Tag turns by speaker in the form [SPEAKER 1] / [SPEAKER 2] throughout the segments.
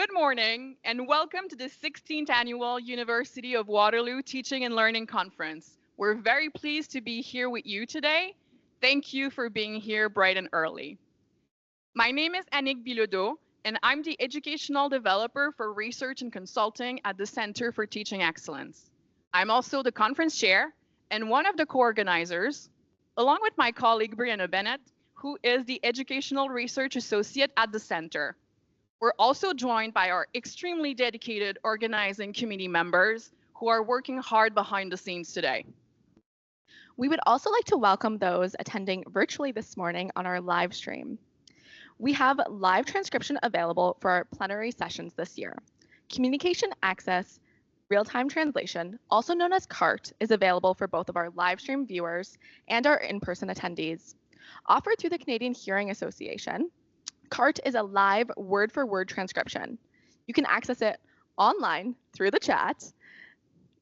[SPEAKER 1] Good morning, and welcome to the 16th Annual University of Waterloo Teaching and Learning Conference. We're very pleased to be here with you today. Thank you for being here bright and early. My name is Annick Bilodeau, and I'm the Educational Developer for Research and Consulting at the Center for Teaching Excellence. I'm also the conference chair and one of the co-organizers, along with my colleague Brianna Bennett, who is the Educational Research Associate at the Center. We're also joined by our extremely dedicated organizing committee members who are working hard behind the scenes today.
[SPEAKER 2] We would also like to welcome those attending virtually this morning on our live stream. We have live transcription available for our plenary sessions this year. Communication access, real-time translation, also known as CART, is available for both of our live stream viewers and our in-person attendees. Offered through the Canadian Hearing Association, CART is a live word-for-word transcription. You can access it online through the chat,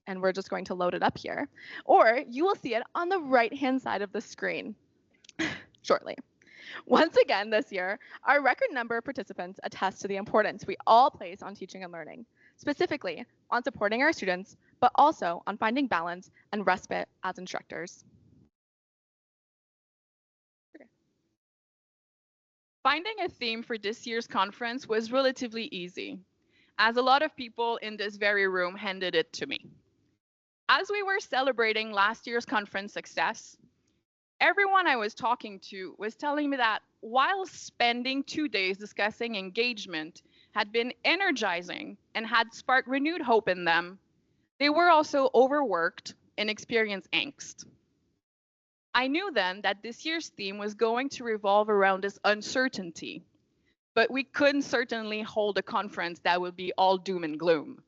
[SPEAKER 2] and we're just going to load it up here, or you will see it on the right-hand side of the screen shortly. Once again this year, our record number of participants attest to the importance we all place on teaching and learning, specifically on supporting our students, but also on finding balance and respite as instructors.
[SPEAKER 1] Finding a theme for this year's conference was relatively easy, as a lot of people in this very room handed it to me. As we were celebrating last year's conference success, everyone I was talking to was telling me that while spending 2 days discussing engagement had been energizing and had sparked renewed hope in them, they were also overworked and experienced angst. I knew then that this year's theme was going to revolve around this uncertainty, but we couldn't certainly hold a conference that would be all doom and gloom.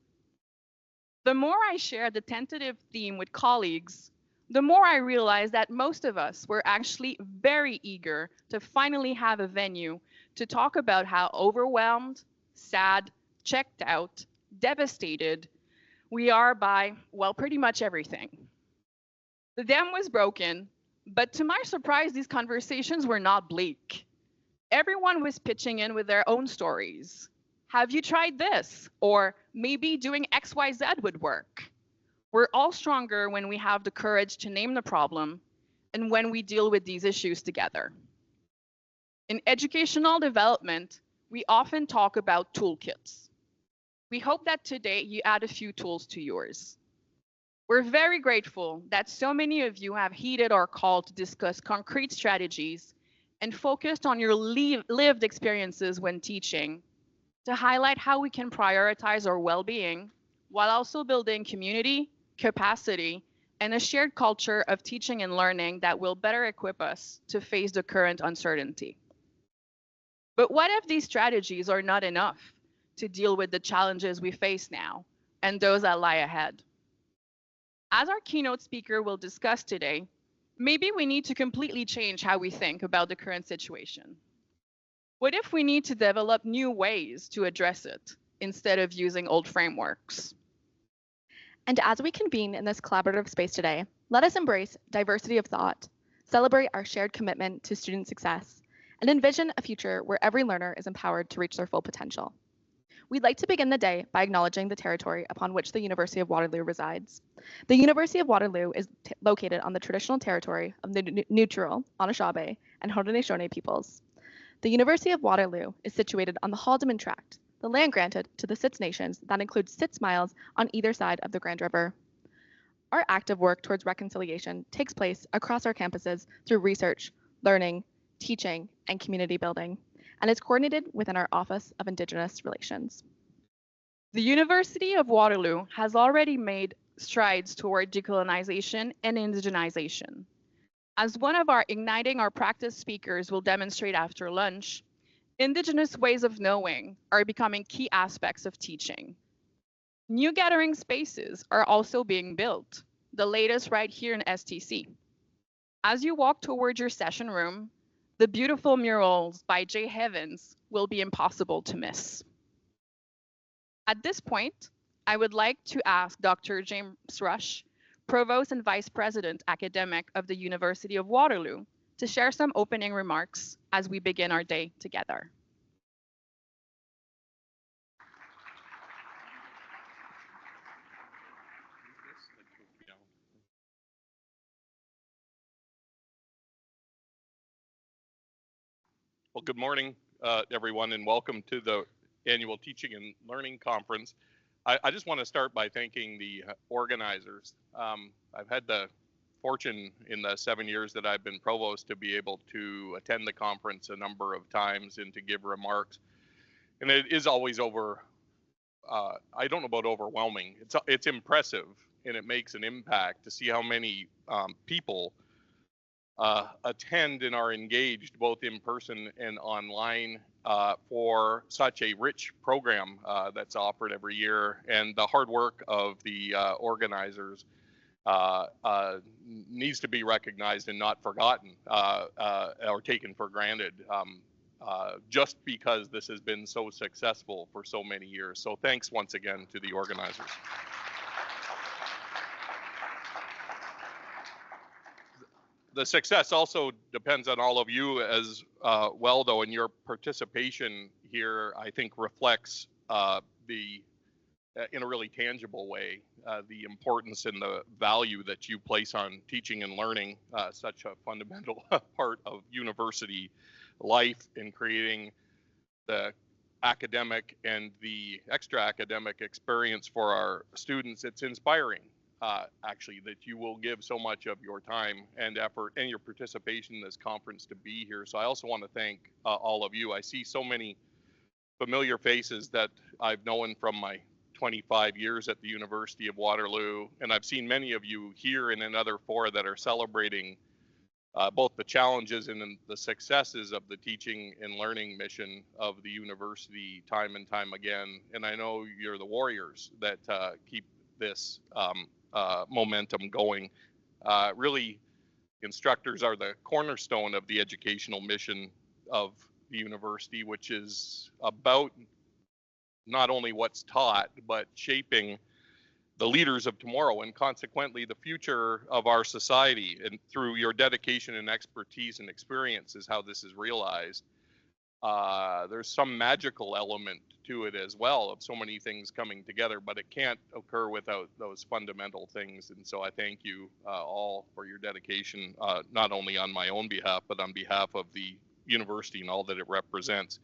[SPEAKER 1] The more I shared the tentative theme with colleagues, the more I realized that most of us were actually very eager to finally have a venue to talk about how overwhelmed, sad, checked out, devastated we are by, well, pretty much everything. The dam was broken, but to my surprise, these conversations were not bleak. Everyone was pitching in with their own stories. Have you tried this? Or maybe doing XYZ would work. We're all stronger when we have the courage to name the problem and when we deal with these issues together. In educational development, we often talk about toolkits. We hope that today you add a few tools to yours. We're very grateful that so many of you have heeded our call to discuss concrete strategies and focused on your lived experiences when teaching to highlight how we can prioritize our well-being while also building community, capacity, and a shared culture of teaching and learning that will better equip us to face the current uncertainty. But what if these strategies are not enough to deal with the challenges we face now and those that lie ahead? As our keynote speaker will discuss today, maybe we need to completely change how we think about the current situation. What if we need to develop new ways to address it instead of using old frameworks?
[SPEAKER 2] And as we convene in this collaborative space today, let us embrace diversity of thought, celebrate our shared commitment to student success, and envision a future where every learner is empowered to reach their full potential. We'd like to begin the day by acknowledging the territory upon which the University of Waterloo resides. The University of Waterloo is located on the traditional territory of the Neutral, Anishinaabe, and Haudenosaunee peoples. The University of Waterloo is situated on the Haldimand Tract, the land granted to the Sitz Nations that includes 6 miles on either side of the Grand River. Our active work towards reconciliation takes place across our campuses through research, learning, teaching, and community building, and is coordinated within our Office of Indigenous Relations.
[SPEAKER 1] The University of Waterloo has already made strides toward decolonization and indigenization. As one of our Igniting Our Practice speakers will demonstrate after lunch, Indigenous ways of knowing are becoming key aspects of teaching. New gathering spaces are also being built, the latest right here in STC. As you walk toward your session room, the beautiful murals by Jay Heavens will be impossible to miss. At this point, I would like to ask Dr. James Rush, Provost and Vice President Academic of the University of Waterloo, to share some opening remarks as we begin our day together.
[SPEAKER 3] Well, good morning, everyone, and welcome to the annual Teaching and Learning Conference. I just want to start by thanking the organizers. I've had the fortune in the 7 years that I've been provost to be able to attend the conference a number of times and to give remarks. And it is always I don't know about overwhelming. It's impressive, and it makes an impact to see how many people attend and are engaged both in person and online for such a rich program that's offered every year. And the hard work of the organizers needs to be recognized and not forgotten or taken for granted, just because this has been so successful for so many years. So thanks once again to the organizers. The success also depends on all of you as well, though, and your participation here, I think, reflects in a really tangible way, the importance and the value that you place on teaching and learning, such a fundamental part of university life in creating the academic and the extra academic experience for our students. It's inspiring. Actually, that you will give so much of your time and effort and your participation in this conference to be here. So I also want to thank all of you. I see so many familiar faces that I've known from my 25 years at the University of Waterloo, and I've seen many of you here in another four that are celebrating both the challenges and the successes of the teaching and learning mission of the university time and time again. And I know you're the warriors that keep this momentum going. Really, instructors are the cornerstone of the educational mission of the university, which is about not only what's taught, but shaping the leaders of tomorrow and consequently the future of our society. And through your dedication and expertise and experience is how this is realized. There's some magical element to it as well of so many things coming together, but it can't occur without those fundamental things. And so I thank you all for your dedication, not only on my own behalf, but on behalf of the university and all that it represents.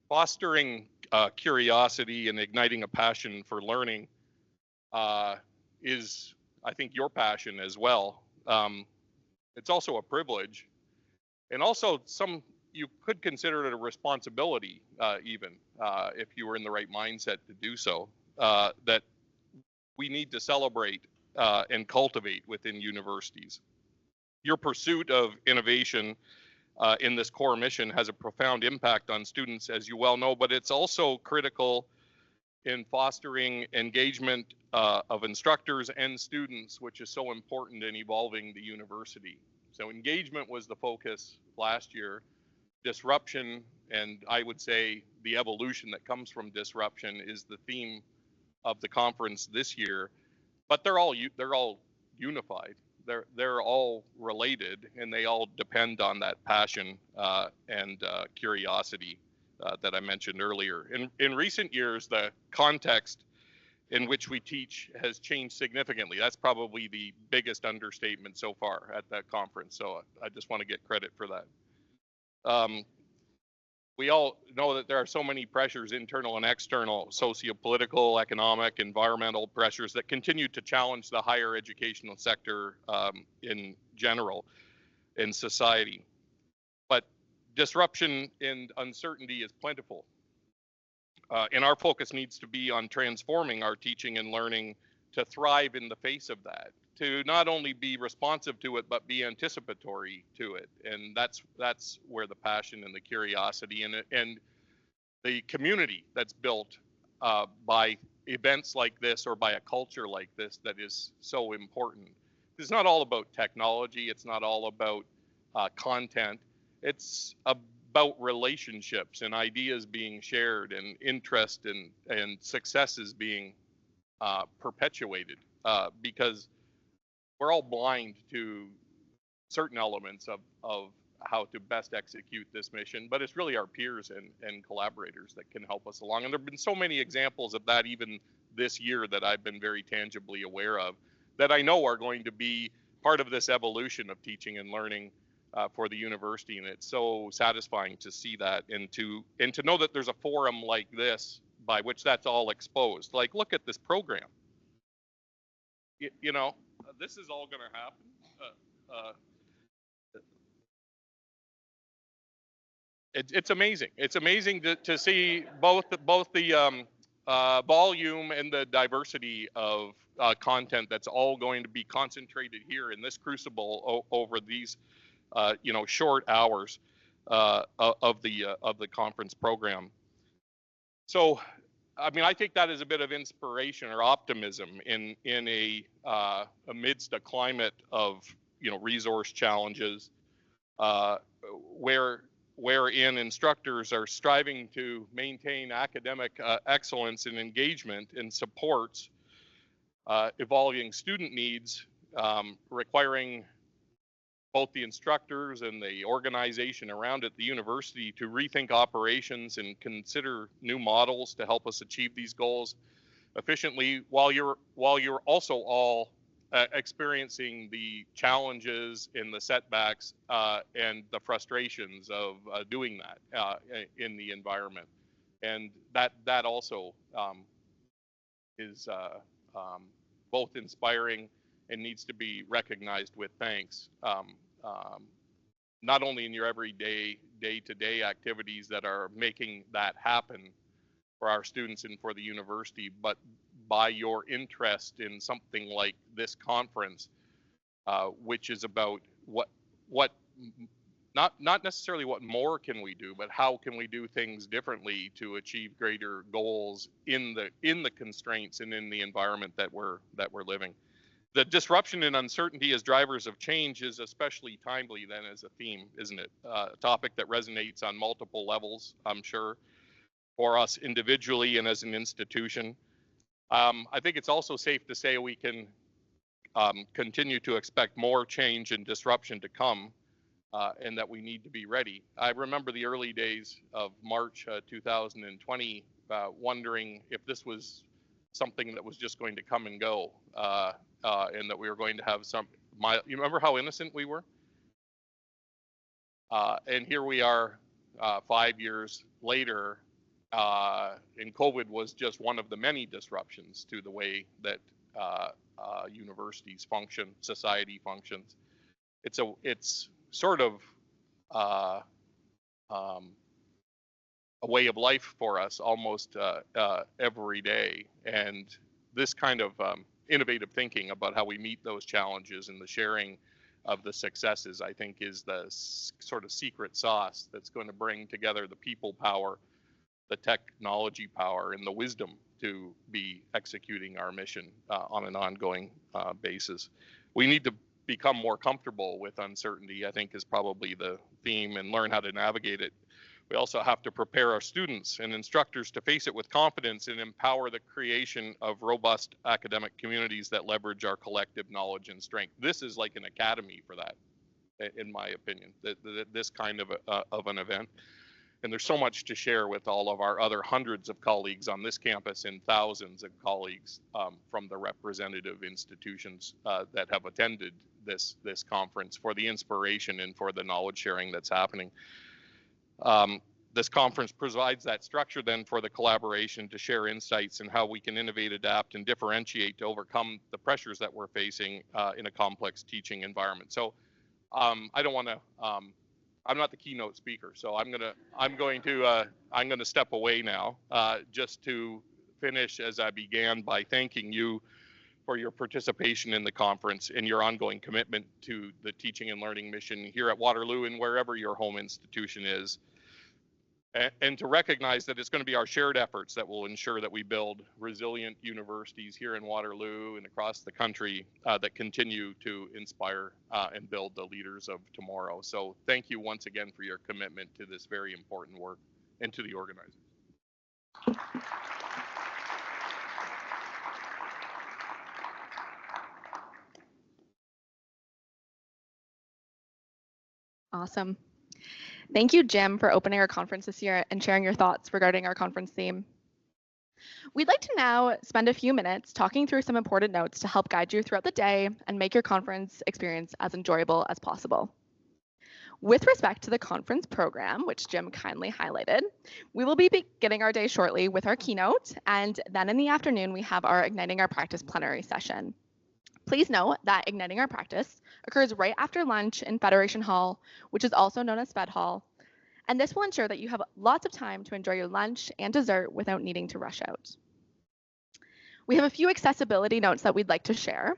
[SPEAKER 3] Fostering curiosity and igniting a passion for learning is, I think, your passion as well. It's also a privilege, and also you could consider it a responsibility, even if you were in the right mindset to do so, that we need to celebrate and cultivate within universities. Your pursuit of innovation in this core mission has a profound impact on students, as you well know, but it's also critical in fostering engagement of instructors and students, which is so important in evolving the university. So engagement was the focus last year. Disruption, and I would say the evolution that comes from disruption, is the theme of the conference this year. But they're all unified. They're all related, and they all depend on that passion and curiosity that I mentioned earlier. In recent years, the context in which we teach has changed significantly. That's probably the biggest understatement so far at that conference. So I just want to get credit for that. We all know that there are so many pressures, internal and external, socio-political, economic, environmental pressures that continue to challenge the higher educational sector in general in society. But disruption and uncertainty is plentiful. And our focus needs to be on transforming our teaching and learning to thrive in the face of that, to not only be responsive to it, but be anticipatory to it. And that's where the passion and the curiosity and the community that's built by events like this or by a culture like this that is so important. It's not all about technology. It's not all about content. It's about relationships and ideas being shared and interest and successes being perpetuated because we're all blind to certain elements of how to best execute this mission, but it's really our peers and collaborators that can help us along. And there have been so many examples of that even this year that I've been very tangibly aware of that I know are going to be part of this evolution of teaching and learning for the university, and it's so satisfying to see that, and to know that there's a forum like this by which that's all exposed. Like, look at this program. This is all going to happen. It's amazing. It's amazing to see both the volume and the diversity of content that's all going to be concentrated here in this crucible over these short hours of the conference program. So, I mean, I take that as a bit of inspiration or optimism in amidst a climate of resource challenges, wherein instructors are striving to maintain academic excellence and engagement, and supports evolving student needs, requiring both the instructors and the organization around it, the university, to rethink operations and consider new models to help us achieve these goals efficiently, while you're also all experiencing the challenges and the setbacks and the frustrations of doing that in the environment. And that also is both inspiring and needs to be recognized with thanks, not only in your everyday, day-to-day activities that are making that happen for our students and for the university, but by your interest in something like this conference, which is about not necessarily what more can we do, but how can we do things differently to achieve greater goals in the constraints and in the environment that we're living. The disruption and uncertainty as drivers of change is especially timely then as a theme, isn't it? A topic that resonates on multiple levels, I'm sure, for us individually and as an institution. I think it's also safe to say we can continue to expect more change and disruption to come, and that we need to be ready. I remember the early days of March 2020, wondering if this was something that was just going to come and go, and that we were going to have you remember how innocent we were? And here we are 5 years later, and COVID was just one of the many disruptions to the way that universities function, society functions. It's sort of a way of life for us almost every day. And this kind of innovative thinking about how we meet those challenges and the sharing of the successes, I think, is the sort of secret sauce that's going to bring together the people power, the technology power, and the wisdom to be executing our mission on an ongoing basis. We need to become more comfortable with uncertainty, I think, is probably the theme, and learn how to navigate it. We also have to prepare our students and instructors to face it with confidence and empower the creation of robust academic communities that leverage our collective knowledge and strength. This is like an academy for that, in my opinion, this kind of an event. And there's so much to share with all of our other hundreds of colleagues on this campus and thousands of colleagues from the representative institutions that have attended this conference, for the inspiration and for the knowledge sharing that's happening. This conference provides that structure then for the collaboration to share insights and how we can innovate, adapt, and differentiate to overcome the pressures that we're facing in a complex teaching environment. So I don't want to, I'm not the keynote speaker, so I'm going to step away now, just to finish as I began by thanking you for your participation in the conference and your ongoing commitment to the teaching and learning mission here at Waterloo and wherever your home institution is. And to recognize that it's going to be our shared efforts that will ensure that we build resilient universities here in Waterloo and across the country that continue to inspire and build the leaders of tomorrow. So thank you once again for your commitment to this very important work, and to the organizers.
[SPEAKER 2] Awesome. Thank you, Jim, for opening our conference this year and sharing your thoughts regarding our conference theme. We'd like to now spend a few minutes talking through some important notes to help guide you throughout the day and make your conference experience as enjoyable as possible. With respect to the conference program, which Jim kindly highlighted, we will be beginning our day shortly with our keynote, and then in the afternoon, we have our Igniting Our Practice plenary session. Please note that Igniting Our Practice occurs right after lunch in Federation Hall, which is also known as Fed Hall, and this will ensure that you have lots of time to enjoy your lunch and dessert without needing to rush out. We have a few accessibility notes that we'd like to share.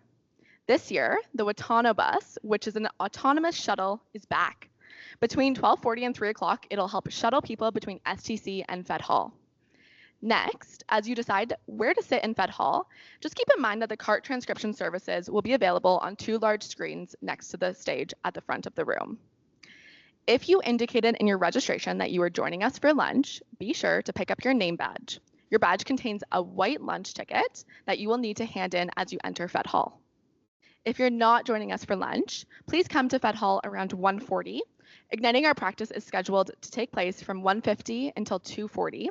[SPEAKER 2] This year, the Watano bus, which is an autonomous shuttle, is back. Between 12:40 and 3 o'clock, it'll help shuttle people between STC and Fed Hall. Next, as you decide where to sit in Fed Hall, just keep in mind that the CART transcription services will be available on 2 large screens next to the stage at the front of the room. If you indicated in your registration that you are joining us for lunch, be sure to pick up your name badge. Your badge contains a white lunch ticket that you will need to hand in as you enter Fed Hall. If you're not joining us for lunch, please come to Fed Hall around 1:40. Igniting Our Practice is scheduled to take place from 1:50 until 2:40,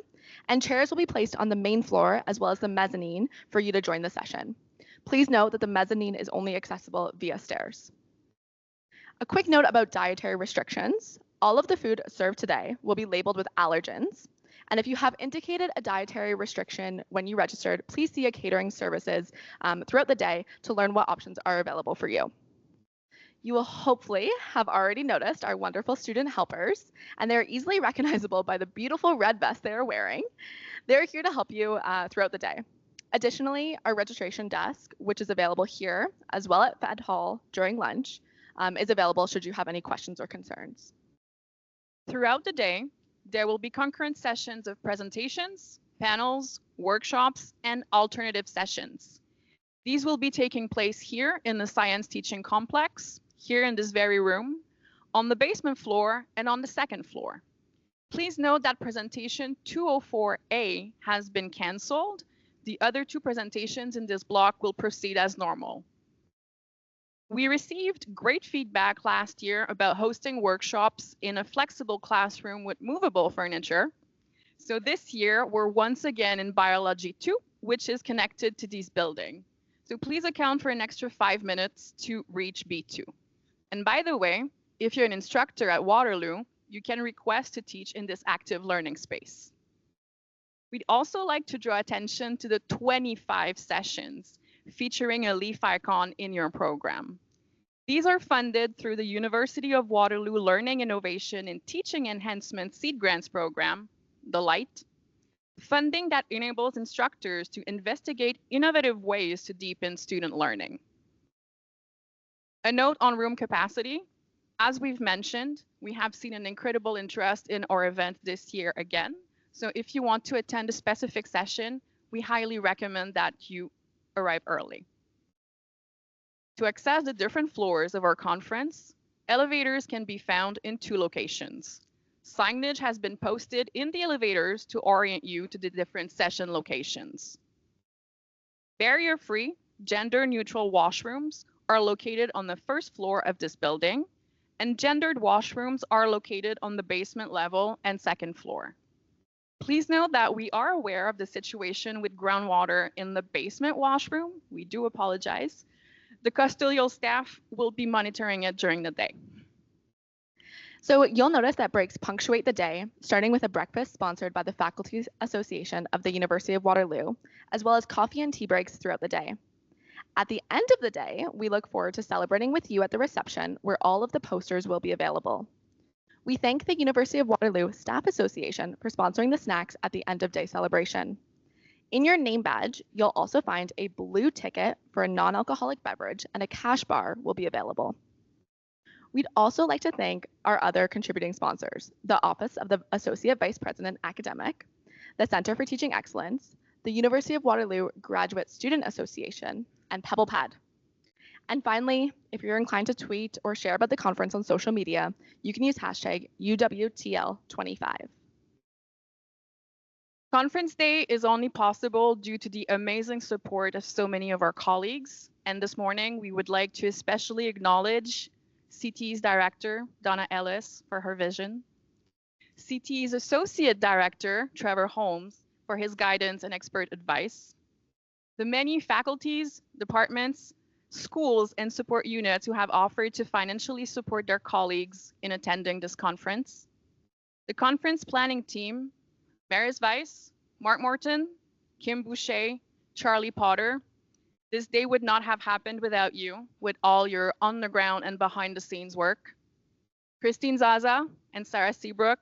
[SPEAKER 2] and chairs will be placed on the main floor as well as the mezzanine for you to join the session. Please note that the mezzanine is only accessible via stairs. A quick note about dietary restrictions. All of the food served today will be labeled with allergens, and if you have indicated a dietary restriction when you registered, please see a catering services throughout the day to learn what options are available for you. You will hopefully have already noticed our wonderful student helpers, and they're easily recognizable by the beautiful red vest they are wearing. They're here to help you throughout the day. Additionally, our registration desk, which is available here as well at Fed Hall during lunch, is available should you have any questions or concerns.
[SPEAKER 1] Throughout the day, there will be concurrent sessions of presentations, panels, workshops, and alternative sessions. These will be taking place here in the Science Teaching Complex, here in this very room, on the basement floor, and on the second floor. Please note that presentation 204A has been canceled. The other 2 presentations in this block will proceed as normal. We received great feedback last year about hosting workshops in a flexible classroom with movable furniture. So this year, we're once again in Biology 2, which is connected to this building. So please account for an extra 5 minutes to reach B2. And by the way, if you're an instructor at Waterloo, you can request to teach in this active learning space. We'd also like to draw attention to the 25 sessions featuring a leaf icon in your program. These are funded through the University of Waterloo Learning Innovation and Teaching Enhancement Seed Grants Program, the LIGHT, funding that enables instructors to investigate innovative ways to deepen student learning. A note on room capacity. As we've mentioned, we have seen an incredible interest in our event this year again. So if you want to attend a specific session, we highly recommend that you arrive early. To access the different floors of our conference, elevators can be found in 2 locations. Signage has been posted in the elevators to orient you to the different session locations. Barrier-free, gender-neutral washrooms are located on the first floor of this building, and gendered washrooms are located on the basement level and second floor. Please note that we are aware of the situation with groundwater in the basement washroom. We do apologize. The custodial staff will be monitoring it during the day.
[SPEAKER 2] So you'll notice that breaks punctuate the day, starting with a breakfast sponsored by the Faculty Association of the University of Waterloo, as well as coffee and tea breaks throughout the day. At the end of the day, we look forward to celebrating with you at the reception where all of the posters will be available. We thank the University of Waterloo Staff Association for sponsoring the snacks at the end of day celebration. In your name badge, you'll also find a blue ticket for a non-alcoholic beverage, and a cash bar will be available. We'd also like to thank our other contributing sponsors, the Office of the Associate Vice President Academic, the Center for Teaching Excellence, the University of Waterloo Graduate Student Association, and PebblePad. And finally, if you're inclined to tweet or share about the conference on social media, you can use hashtag UWTL25.
[SPEAKER 1] Conference Day is only possible due to the amazing support of so many of our colleagues. And this morning, we would like to especially acknowledge CT's director, Donna Ellis, for her vision, CT's associate director, Trevor Holmes, for his guidance and expert advice, the many faculties, departments, schools and support units who have offered to financially support their colleagues in attending this conference, the conference planning team, Maris Weiss, Mark Morton, Kim Boucher, Charlie Potter. This day would not have happened without you, with all your on the ground and behind the scenes work. Christine Zaza and Sarah Seabrook,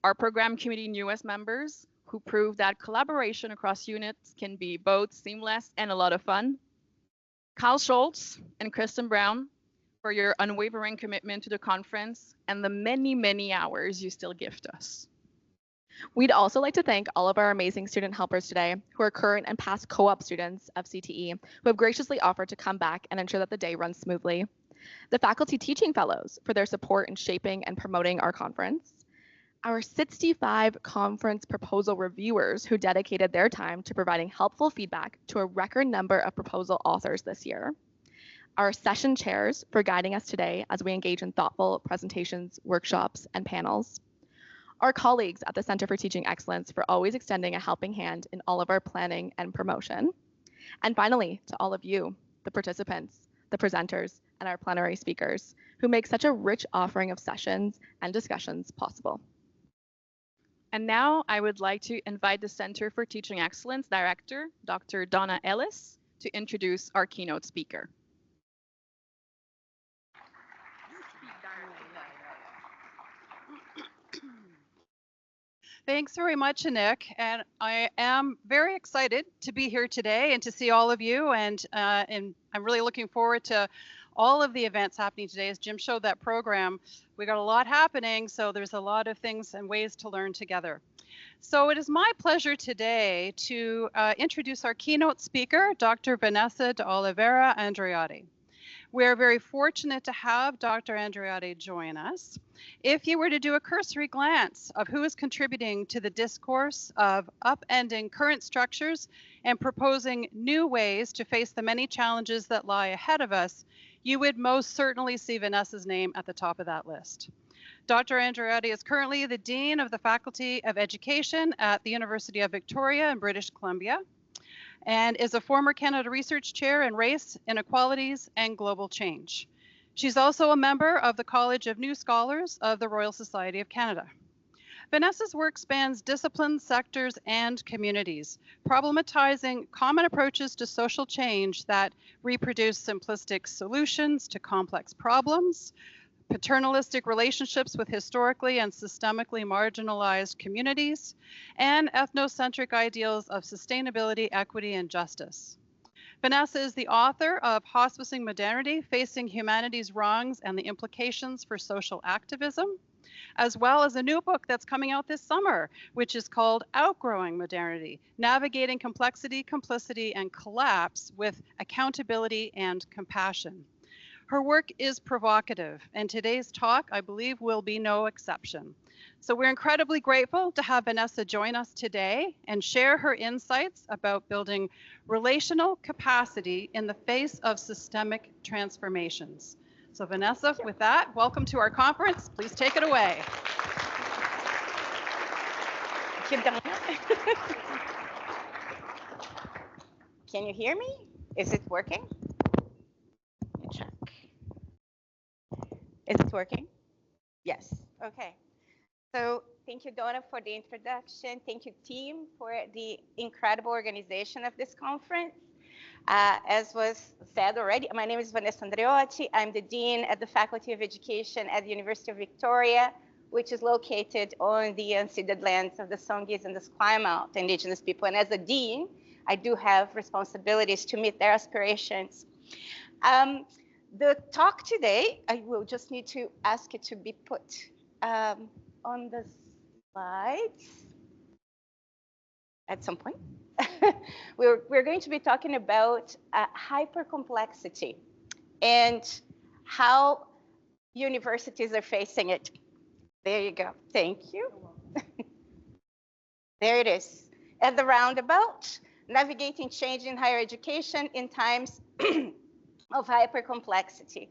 [SPEAKER 1] our program committee newest members, who proved that collaboration across units can be both seamless and a lot of fun. Kyle Schultz and Kristen Brown, for your unwavering commitment to the conference and the many, many hours you still gift us.
[SPEAKER 2] We'd also like to thank all of our amazing student helpers today who are current and past co-op students of CTE who have graciously offered to come back and ensure that the day runs smoothly. The faculty teaching fellows for their support in shaping and promoting our conference. Our 65 conference proposal reviewers who dedicated their time to providing helpful feedback to a record number of proposal authors this year. Our session chairs for guiding us today as we engage in thoughtful presentations, workshops, and panels. Our colleagues at the Center for Teaching Excellence for always extending a helping hand in all of our planning and promotion. And finally, to all of you, the participants, the presenters, and our plenary speakers, who make such a rich offering of sessions and discussions possible.
[SPEAKER 1] And now I would like to invite the Center for Teaching Excellence Director, Dr. Donna Ellis, to introduce our keynote speaker.
[SPEAKER 4] Thanks very much, Nick. And I am very excited to be here today and to see all of you. And I'm really looking forward to all of the events happening today. As Jim showed that program, we got a lot happening, so there's a lot of things and ways to learn together. So it is my pleasure today to introduce our keynote speaker, Dr. Vanessa de Oliveira Andreotti. We're very fortunate to have Dr. Andreotti join us. If you were to do a cursory glance of who is contributing to the discourse of upending current structures and proposing new ways to face the many challenges that lie ahead of us, you would most certainly see Vanessa's name at the top of that list. Dr. Andreotti is currently the Dean of the Faculty of Education at the University of Victoria in British Columbia, and is a former Canada Research Chair in Race, Inequalities, and Global Change. She's also a member of the College of New Scholars of the Royal Society of Canada. Vanessa's work spans disciplines, sectors, and communities, problematizing common approaches to social change that reproduce simplistic solutions to complex problems, paternalistic relationships with historically and systemically marginalized communities, and ethnocentric ideals of sustainability, equity, and justice. Vanessa is the author of Hospicing Modernity, Facing Humanity's Wrongs and the Implications for Social Activism, as well as a new book that's coming out this summer, which is called Outgrowing Modernity, Navigating Complexity, Complicity, and Collapse with Accountability and Compassion. Her work is provocative, and today's talk, I believe, will be no exception. So we're incredibly grateful to have Vanessa join us today and share her insights about building relational capacity in the face of systemic transformations. So Vanessa, with that, welcome to our conference. Please take it away.
[SPEAKER 5] Can you hear me? Is it working? Check. Is it working? Yes. Okay. So thank you, Donna, for the introduction. Thank you, team, for the incredible organization of this conference. As was said already, my name is Vanessa Andreotti. I'm the Dean at the Faculty of Education at the University of Victoria, which is located on the unceded lands of the Songhees and the Esquimalt Indigenous people. And as a Dean, I do have responsibilities to meet their aspirations. The talk today, I will just need to ask it to be put on the slides at some point. We're going to be talking about hypercomplexity and how universities are facing it. There you go. Thank you. There it is. At the Roundabout, navigating change in higher education in times of hypercomplexity.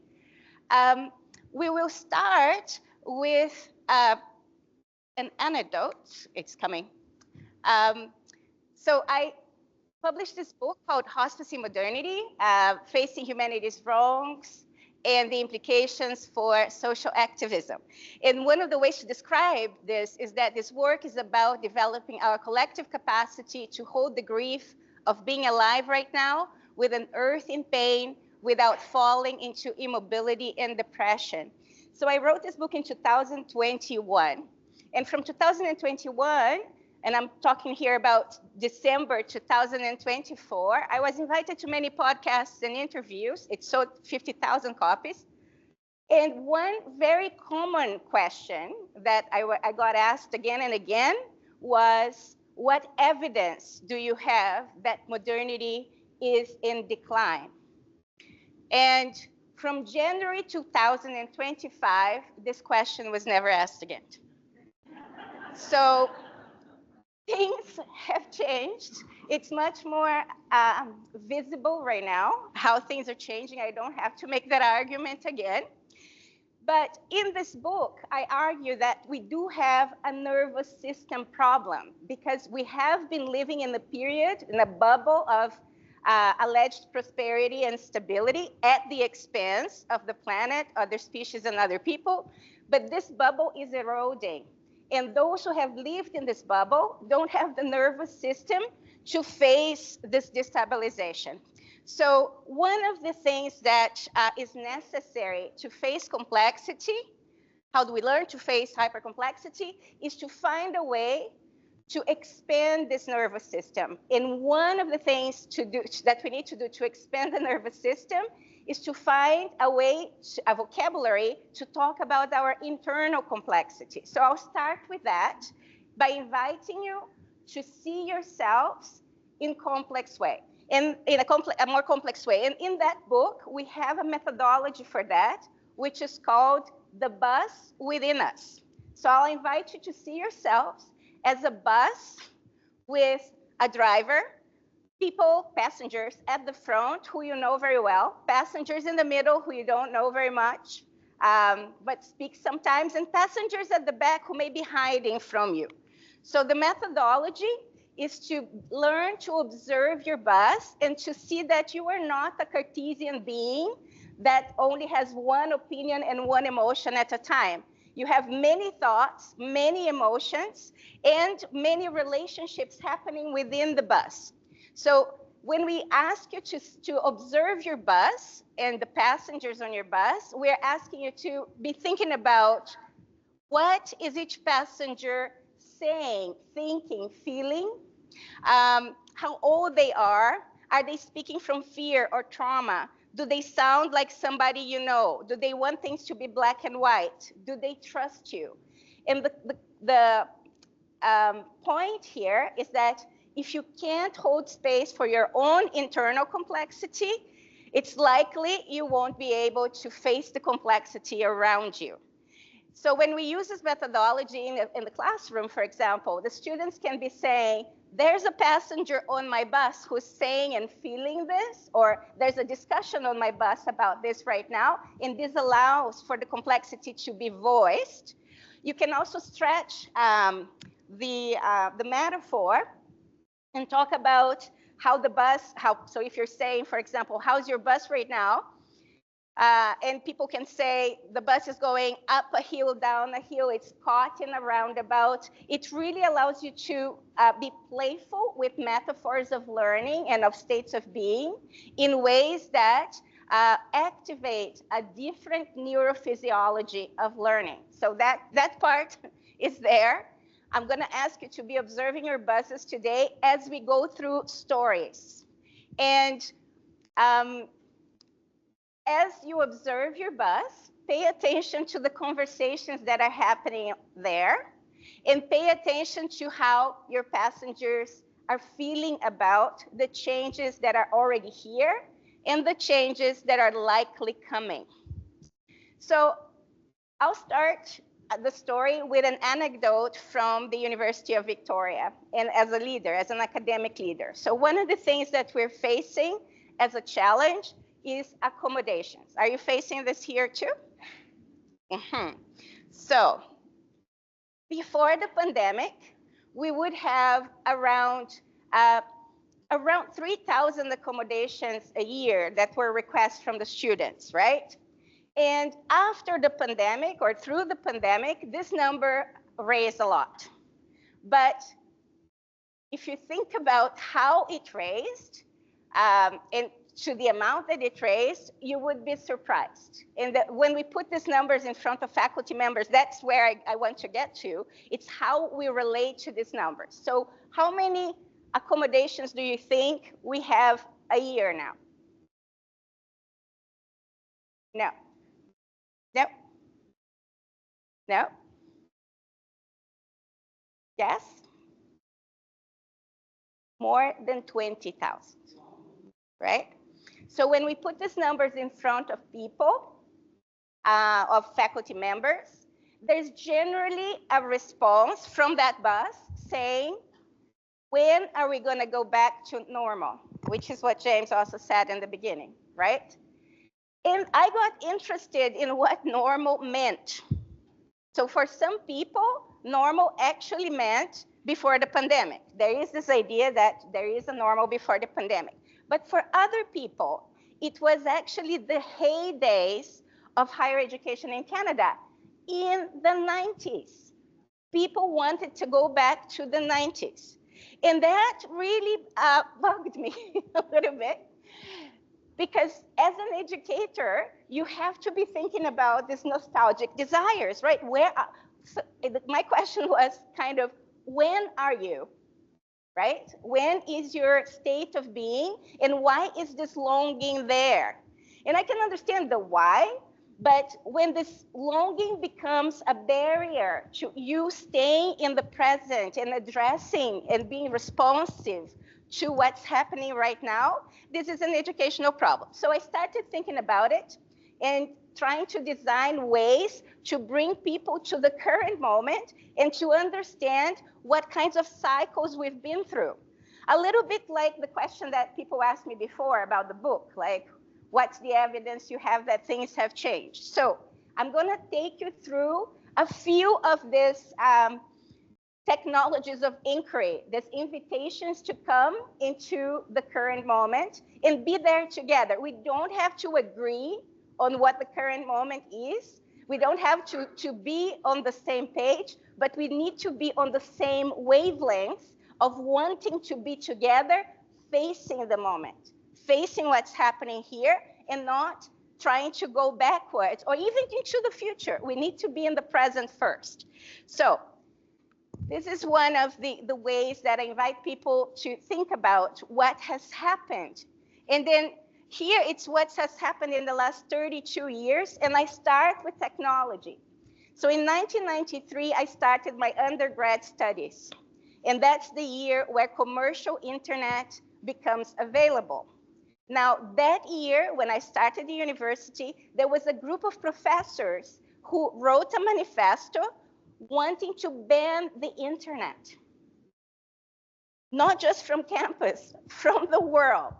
[SPEAKER 5] We will start with an anecdote. It's coming. So I published this book called Hospice in Modernity, Facing Humanity's Wrongs and the Implications for Social Activism. And one of the ways to describe this is that this work is about developing our collective capacity to hold the grief of being alive right now with an earth in pain without falling into immobility and depression. So I wrote this book in 2021. And from 2021, and I'm talking here about December 2024, I was invited to many podcasts and interviews. It sold 50,000 copies. And one very common question that I got asked again and again was, what evidence do you have that modernity is in decline? And from January 2025, this question was never asked again. So things have changed. It's much more visible right now, how things are changing. I don't have to make that argument again. But in this book, I argue that we do have a nervous system problem because we have been living in a period, in a bubble of alleged prosperity and stability at the expense of the planet, other species, and other people. But this bubble is eroding. And those who have lived in this bubble don't have the nervous system to face this destabilization. So one of the things that is necessary to face complexity, how do we learn to face hypercomplexity, is to find a way to expand this nervous system. And one of the things that we need to do to expand the nervous system is to find a way, a vocabulary to talk about our internal complexity. So I'll start with that by inviting you to see yourselves in complex way, in a more complex way. And in that book, we have a methodology for that, which is called the bus within us. So I'll invite you to see yourselves as a bus with a driver, people, passengers at the front who you know very well, passengers in the middle who you don't know very much, but speak sometimes, and passengers at the back who may be hiding from you. So the methodology is to learn to observe your bus and to see that you are not a Cartesian being that only has one opinion and one emotion at a time. You have many thoughts, many emotions, and many relationships happening within the bus. So when we ask you to observe your bus and the passengers on your bus, we're asking you to be thinking about what is each passenger saying, thinking, feeling, how old they are they speaking from fear or trauma? Do they sound like somebody you know? Do they want things to be black and white? Do they trust you? And the point here is that if you can't hold space for your own internal complexity, it's likely you won't be able to face the complexity around you. So when we use this methodology in the classroom, for example, the students can be saying, there's a passenger on my bus who's saying and feeling this, or there's a discussion on my bus about this right now, and this allows for the complexity to be voiced. You can also stretch the metaphor and talk about how the bus, so if you're saying, for example, how's your bus right now? And people can say the bus is going up a hill, down a hill, it's caught in a roundabout. It really allows you to be playful with metaphors of learning and of states of being in ways that activate a different neurophysiology of learning. So that part is there. I'm going to ask you to be observing your buses today as we go through stories. And as you observe your bus, pay attention to the conversations that are happening there, and pay attention to how your passengers are feeling about the changes that are already here and the changes that are likely coming. So I'll start the story with an anecdote from the University of Victoria, and as a leader, as an academic leader. So one of the things that we're facing as a challenge is accommodations. Are you facing this here too? So before the pandemic, we would have around around 3,000 accommodations a year that were requests from the students, right? And after the pandemic or through the pandemic, this number raised a lot. But if you think about how it raised, and to the amount that it raised, you would be surprised. And when we put these numbers in front of faculty members, that's where I want to get to. It's how we relate to these numbers. So how many accommodations do you think we have a year now? No. No. No. Yes? More than 20,000, right? So when we put these numbers in front of people, of faculty members, there's generally a response from that bus saying, when are we going to go back to normal? Which is what James also said in the beginning, right? And I got interested in what normal meant. So for some people, normal actually meant before the pandemic. There is this idea that there is a normal before the pandemic. But for other people, it was actually the heydays of higher education in Canada in the 90s. People wanted to go back to the 90s. And that really bugged me a little bit, because as an educator, you have to be thinking about these nostalgic desires, right? So my question was kind of, when are you? Right? When is your state of being, and why is this longing there? And I can understand the why, but when this longing becomes a barrier to you staying in the present and addressing and being responsive to what's happening right now, this is an educational problem. So I started thinking about it and trying to design ways to bring people to the current moment and to understand what kinds of cycles we've been through. A little bit like the question that people asked me before about the book, like, what's the evidence you have that things have changed? So I'm going to take you through a few of these technologies of inquiry, these invitations to come into the current moment and be there together. We don't have to agree on what the current moment is. We don't have to be on the same page, but we need to be on the same wavelength of wanting to be together, facing the moment, facing what's happening here, and not trying to go backwards or even into the future. We need to be in the present first. So this is one of the ways that I invite people to think about what has happened. And then here it's what has happened in the last 32 years, and I start with technology. So in 1993, I started my undergrad studies, and that's the year where commercial internet becomes available. Now, that year, when I started the university, there was a group of professors who wrote a manifesto wanting to ban the internet, not just from campus, from the world.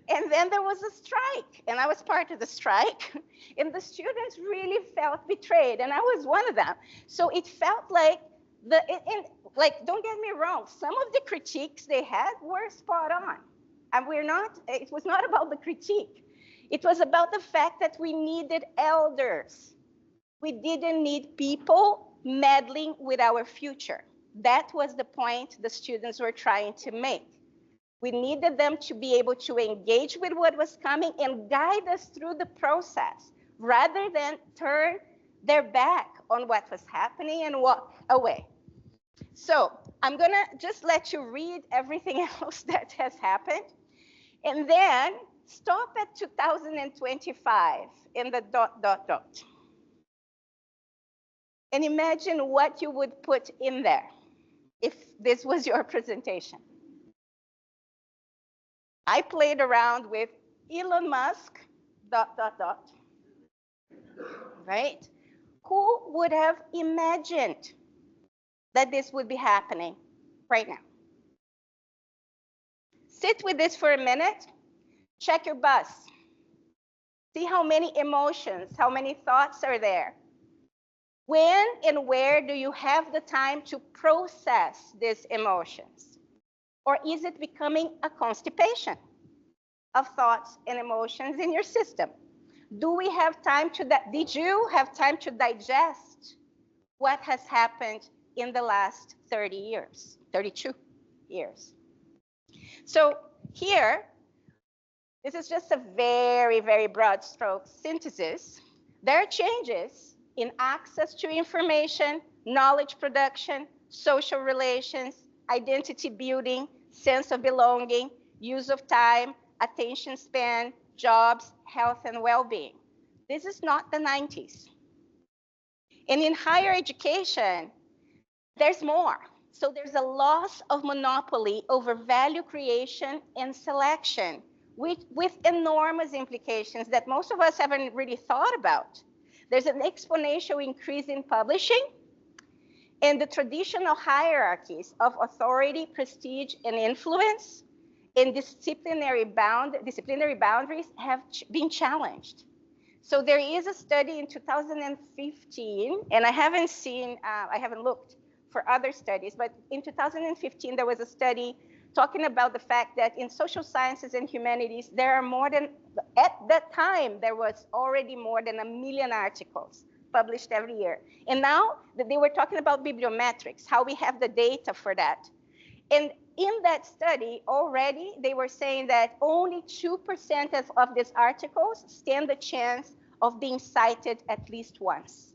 [SPEAKER 5] And then there was a strike, and I was part of the strike, and the students really felt betrayed, and I was one of them. So it felt like, don't get me wrong, some of the critiques they had were spot on. And it was not about the critique. It was about the fact that we needed elders. We didn't need people meddling with our future. That was the point the students were trying to make. We needed them to be able to engage with what was coming and guide us through the process, rather than turn their back on what was happening and walk away. So I'm going to just let you read everything else that has happened, and then stop at 2025 in the ... And imagine what you would put in there if this was your presentation. I played around with Elon Musk, ... right? Who would have imagined that this would be happening right now? Sit with this for a minute, check your bus. See how many emotions, how many thoughts are there. When and where do you have the time to process these emotions? Or is it becoming a constipation of thoughts and emotions in your system? Do we have time to, did you have time to digest what has happened in the last 30 years, 32 years? So here, this is just a very, very broad stroke synthesis. There are changes in access to information, knowledge production, social relations, identity building, sense of belonging, use of time, attention span, jobs, health, and well-being. This is not the 90s. And in higher education, there's more. So there's a loss of monopoly over value creation and selection, with enormous implications that most of us haven't really thought about. There's an exponential increase in publishing, and the traditional hierarchies of authority, prestige, and influence and disciplinary boundaries have been challenged. So there is a study in 2015, and I haven't looked for other studies, but in 2015, there was a study talking about the fact that in social sciences and humanities, there are more than, at that time, there was already more than 1 million articles published every year. And now they were talking about bibliometrics, how we have the data for that. And in that study, already, they were saying that only 2% of these articles stand the chance of being cited at least once.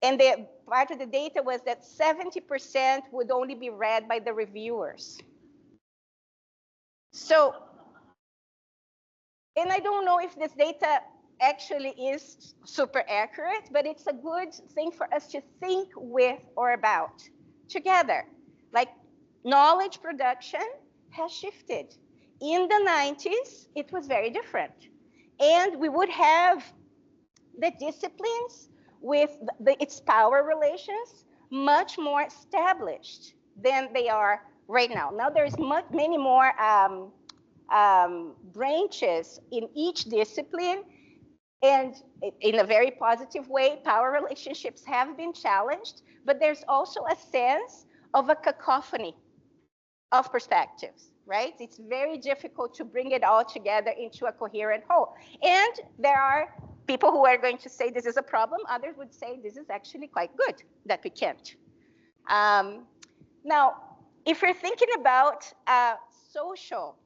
[SPEAKER 5] And part of the data was that 70% would only be read by the reviewers. So, and I don't know if this data actually is super accurate, but it's a good thing for us to think with or about together. Like, knowledge production has shifted. In the 90s, it was very different. And we would have the disciplines with its power relations much more established than they are right now. Now there's many more branches in each discipline, and in a very positive way, power relationships have been challenged, but there's also a sense of a cacophony of perspectives, right? It's very difficult to bring it all together into a coherent whole. And there are people who are going to say this is a problem. Others would say this is actually quite good that we can't. Now, if you're thinking about social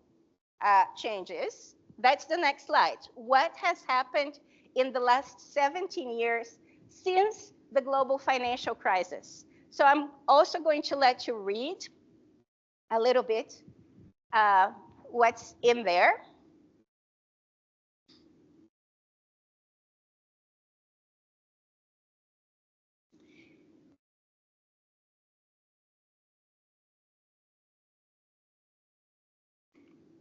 [SPEAKER 5] changes, that's the next slide. What has happened in the last 17 years since the global financial crisis? So I'm also going to let you read a little bit what's in there.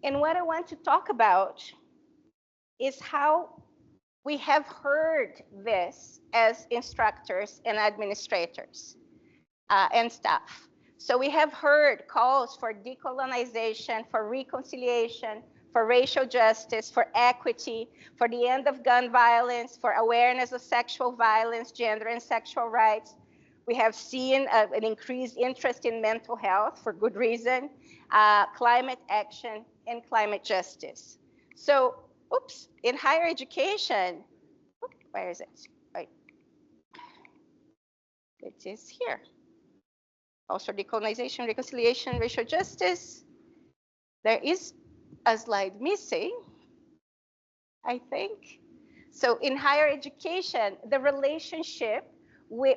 [SPEAKER 5] And what I want to talk about is how we have heard this as instructors and administrators and staff. So we have heard calls for decolonization, for reconciliation, for racial justice, for equity, for the end of gun violence, for awareness of sexual violence, gender and sexual rights. We have seen an increased interest in mental health for good reason, climate action, and climate justice. So, in higher education, where is it? Right. It is here. Also decolonization, reconciliation, racial justice. There is a slide missing, I think. So in higher education, the relationship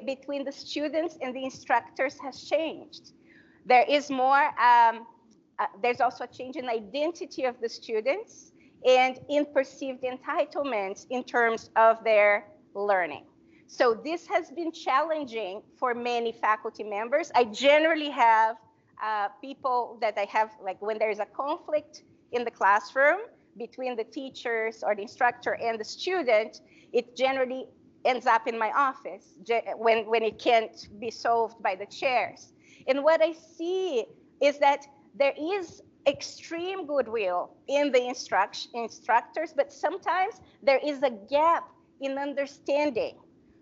[SPEAKER 5] between the students and the instructors has changed. There is more, there's also a change in identity of the students and in perceived entitlements in terms of their learning. So this has been challenging for many faculty members. I generally have people that I have, like when there's a conflict in the classroom between the teachers or the instructor and the student, it generally ends up in my office when it can't be solved by the chairs. And what I see is that there is extreme goodwill in the instructors, but sometimes there is a gap in understanding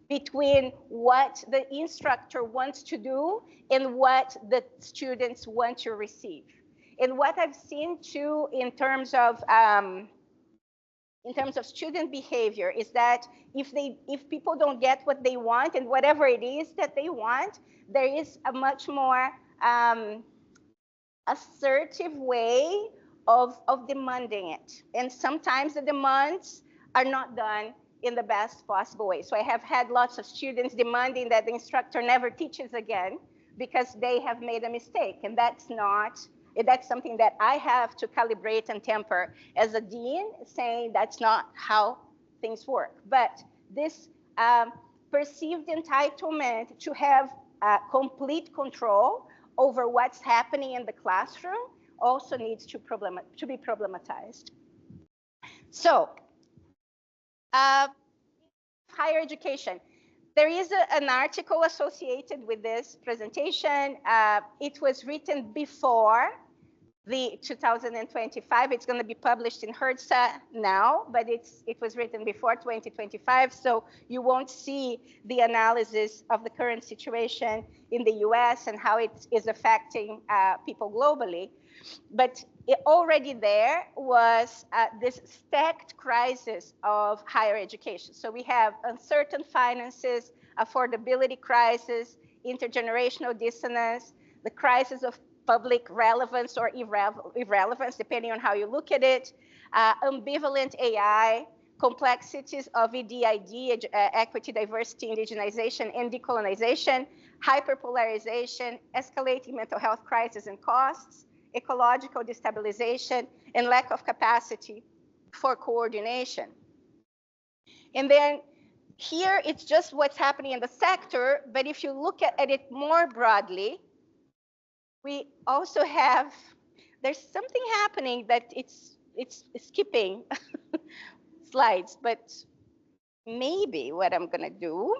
[SPEAKER 5] between what the instructor wants to do and what the students want to receive. And what I've seen too in terms of student behavior is that if people don't get what they want and whatever it is that they want, there is a much more assertive way of demanding it. And sometimes the demands are not done in the best possible way. So I have had lots of students demanding that the instructor never teaches again because they have made a mistake. And that's something that I have to calibrate and temper as a dean, saying that's not how things work. But this perceived entitlement to have complete control over what's happening in the classroom also needs to be problematized. So, higher education. There is an article associated with this presentation. It was written before the 2025. It's going to be published in HRSA now, but it was written before 2025, so you won't see the analysis of the current situation in the US and how it is affecting people globally. But already there was this stacked crisis of higher education. So we have uncertain finances, affordability crisis, intergenerational dissonance, the crisis of public relevance or irrelevance, depending on how you look at it, ambivalent AI, complexities of EDID, equity, diversity, indigenization, and decolonization, hyperpolarization, escalating mental health crisis and costs, ecological destabilization, and lack of capacity for coordination. And then here, it's just what's happening in the sector, but if you look at it more broadly, we also have, there's something happening that it's skipping slides, but maybe what I'm gonna do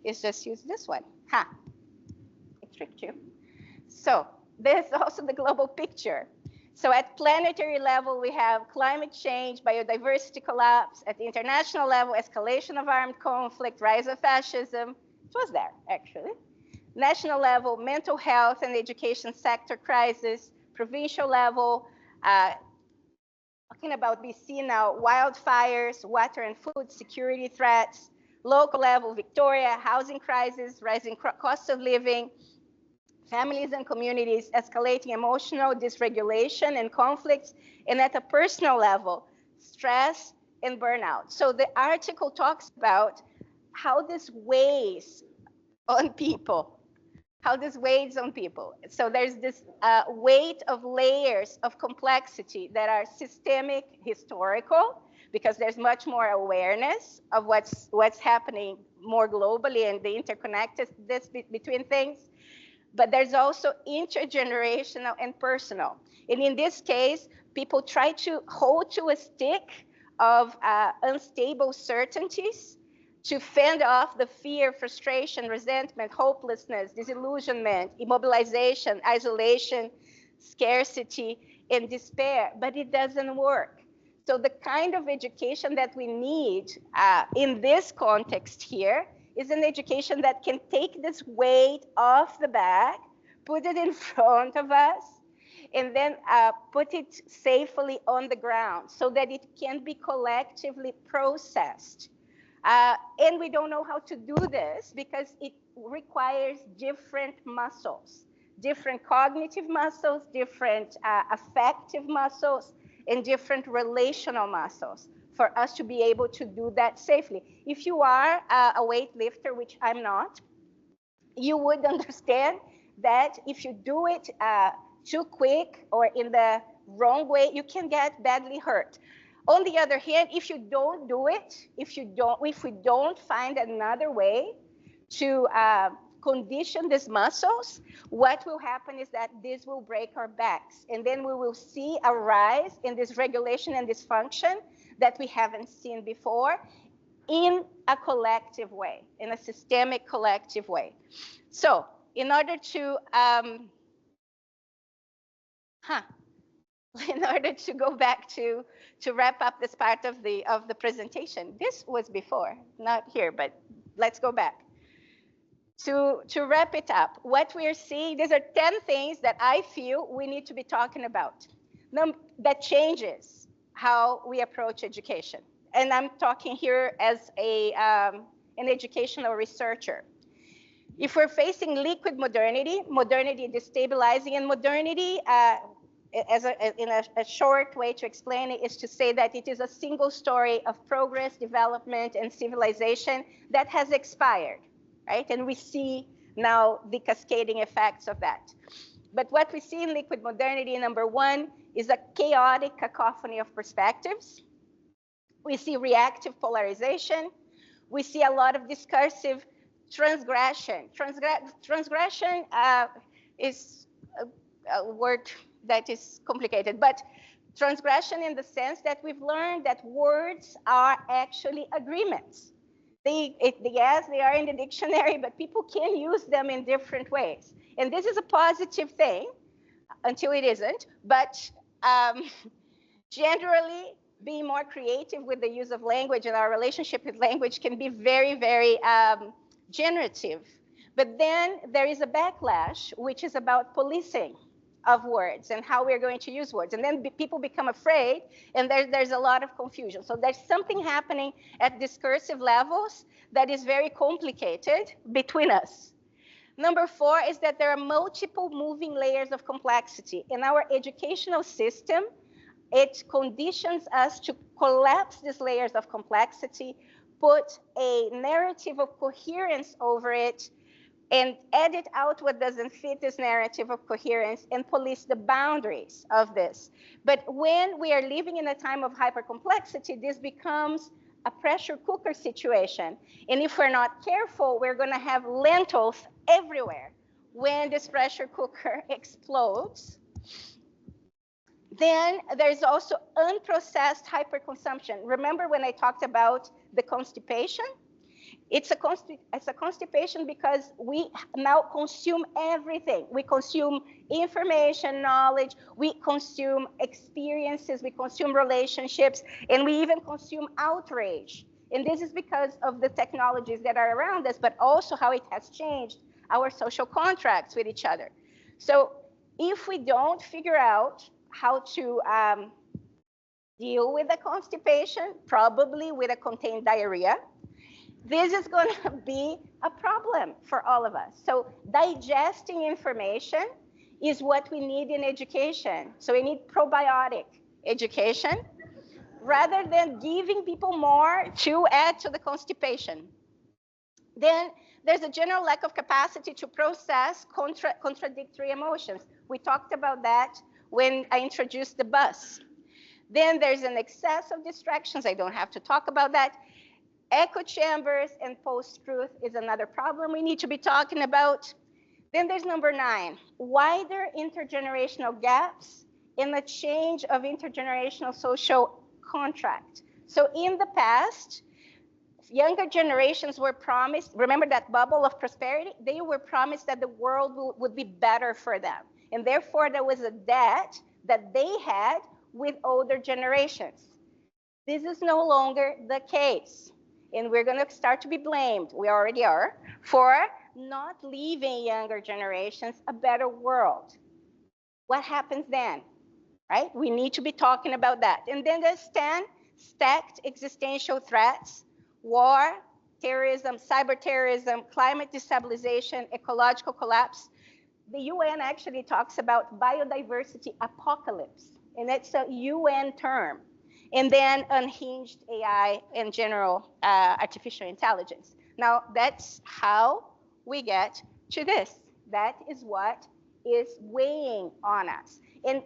[SPEAKER 5] is just use this one. Ha, I tricked you. So there's also the global picture. So at planetary level, we have climate change, biodiversity collapse. At the international level, escalation of armed conflict, rise of fascism. It was there, actually. National level, mental health and education sector crisis. Provincial level, talking about BC now, wildfires, water and food security threats. Local level, Victoria, housing crisis, rising cost of living, families and communities, escalating emotional dysregulation and conflicts, and at a personal level, stress and burnout. So the article talks about how this weighs on people. So there's this weight of layers of complexity that are systemic, historical, because there's much more awareness of what's happening more globally and the interconnectedness between things. But there's also intergenerational and personal. And in this case, people try to hold to a stick of unstable certainties to fend off the fear, frustration, resentment, hopelessness, disillusionment, immobilization, isolation, scarcity, and despair. But it doesn't work. So the kind of education that we need in this context here is an education that can take this weight off the back, put it in front of us, and then put it safely on the ground so that it can be collectively processed. And we don't know how to do this because it requires different muscles, different cognitive muscles, different affective muscles, and different relational muscles for us to be able to do that safely. If you are a weightlifter, which I'm not, you would understand that if you do it too quick or in the wrong way, you can get badly hurt. On the other hand, if you don't do it, if we don't find another way to condition these muscles, what will happen is that this will break our backs. And then we will see a rise in this regulation and dysfunction that we haven't seen before in a collective way, in a systemic collective way. So in order to, in order to go back to wrap up this part of the presentation, this was before, not here, but let's go back. To wrap it up, what we're seeing, these are 10 things that I feel we need to be talking about. That changes how we approach education. And I'm talking here as an educational researcher. If we're facing liquid modernity, modernity destabilizing, and modernity, in a short way to explain it, is to say that it is a single story of progress, development, and civilization that has expired, right? And we see now the cascading effects of that. But what we see in liquid modernity, number one, is a chaotic cacophony of perspectives. We see reactive polarization. We see a lot of discursive transgression. Transgression is a word that is complicated, but transgression in the sense that we've learned that words are actually agreements. Yes, they are in the dictionary, but people can use them in different ways. And this is a positive thing until it isn't, but generally, being more creative with the use of language and our relationship with language can be very, very generative. But then there is a backlash, which is about policing of words and how we're going to use words. And then people become afraid, and there's a lot of confusion. So there's something happening at discursive levels that is very complicated between us. Number four is that there are multiple moving layers of complexity. In our educational system, it conditions us to collapse these layers of complexity, put a narrative of coherence over it, and edit out what doesn't fit this narrative of coherence and police the boundaries of this. But when we are living in a time of hypercomplexity, this becomes a pressure cooker situation. And if we're not careful, we're going to have lentils everywhere when this pressure cooker explodes. Then there's also unprocessed hyperconsumption. Remember when I talked about the constipation? It's a constipation because we now consume everything. We consume information, knowledge, we consume experiences, we consume relationships, and we even consume outrage. And this is because of the technologies that are around us, but also how it has changed our social contracts with each other. So if we don't figure out how to deal with the constipation, probably with a contained diarrhea, this is going to be a problem for all of us. So digesting information is what we need in education. So we need probiotic education rather than giving people more to add to the constipation. Then there's a general lack of capacity to process contradictory emotions. We talked about that when I introduced the bus. Then there's an excess of distractions. I don't have to talk about that. Echo chambers and post-truth is another problem we need to be talking about. Then there's number 9, wider intergenerational gaps in the change of intergenerational social contract. So in the past, younger generations were promised, remember that bubble of prosperity? They were promised that the world would be better for them. And therefore, there was a debt that they had with older generations. This is no longer the case. And we're going to start to be blamed, we already are, for not leaving younger generations a better world. What happens then, right? We need to be talking about that. And then there's 10 stacked existential threats: war, terrorism, cyber terrorism, climate destabilization, ecological collapse. The UN actually talks about biodiversity apocalypse, and it's a UN term. And then unhinged AI and general artificial intelligence. Now, that's how we get to this. That is what is weighing on us. And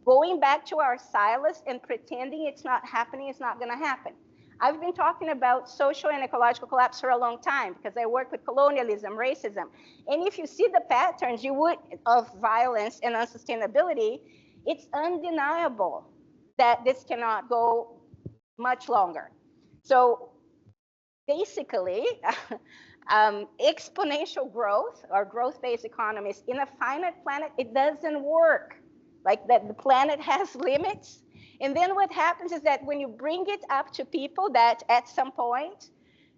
[SPEAKER 5] going back to our silos and pretending it's not happening, it's not going to happen. I've been talking about social and ecological collapse for a long time because I work with colonialism, racism. And if you see the patterns of violence and unsustainability, it's undeniable that this cannot go much longer. So basically, exponential growth or growth-based economies in a finite planet, it doesn't work. Like that, the planet has limits. And then what happens is that when you bring it up to people that at some point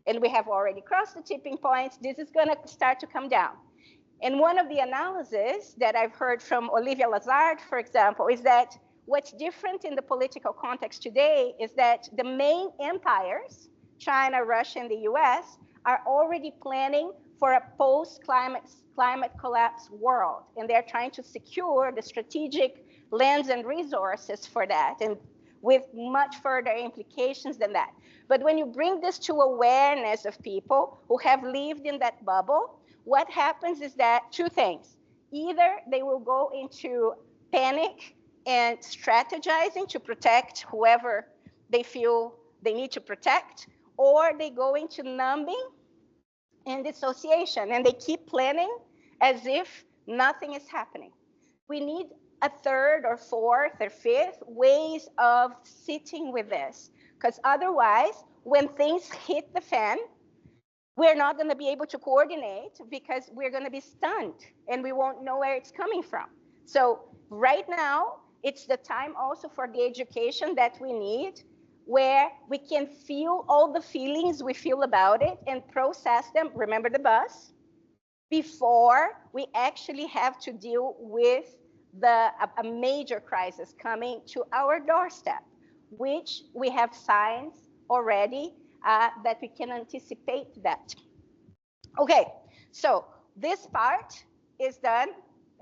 [SPEAKER 5] And we have already crossed the tipping point. This is going to start to come down. And one of the analyses that I've heard from Olivia Lazard, for example, is that what's different in the political context today is that the main empires, China, Russia, and the US, are already planning for a post-climate collapse world. And they're trying to secure the strategic lands and resources for that, and with much further implications than that. But when you bring this to awareness of people who have lived in that bubble, what happens is that two things. Either they will go into panic and strategizing to protect whoever they feel they need to protect, or they go into numbing and dissociation, and they keep planning as if nothing is happening. We need a third or fourth or fifth ways of sitting with this, because otherwise, when things hit the fan, we're not going to be able to coordinate because we're going to be stunned and we won't know where it's coming from. So right now, it's the time also for the education that we need, where we can feel all the feelings we feel about it and process them, remember the bus, before we actually have to deal with a major crisis coming to our doorstep, which we have signs already that we can anticipate that. Okay, so this part is done.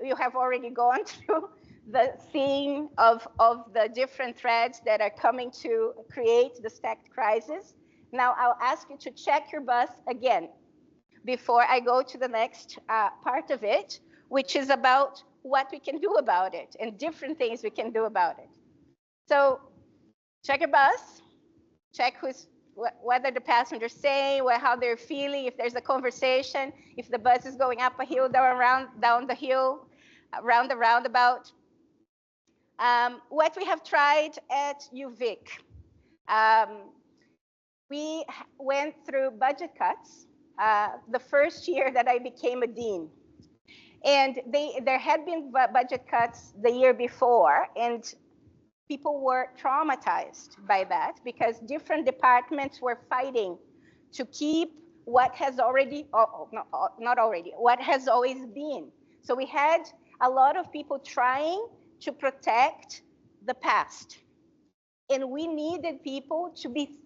[SPEAKER 5] You have already gone through the theme of the different threads that are coming to create the stacked crisis. Now I'll ask you to check your bus again before I go to the next part of it, which is about what we can do about it and different things we can do about it. So check your bus, check whether the passengers say, how they're feeling, if there's a conversation, if the bus is going up a hill, down the hill, around the roundabout. What we have tried at UVic, we went through budget cuts the first year that I became a dean. And there had been budget cuts the year before, and people were traumatized by that because different departments were fighting to keep what has already, what has always been. So we had a lot of people trying to protect the past. And we needed people to be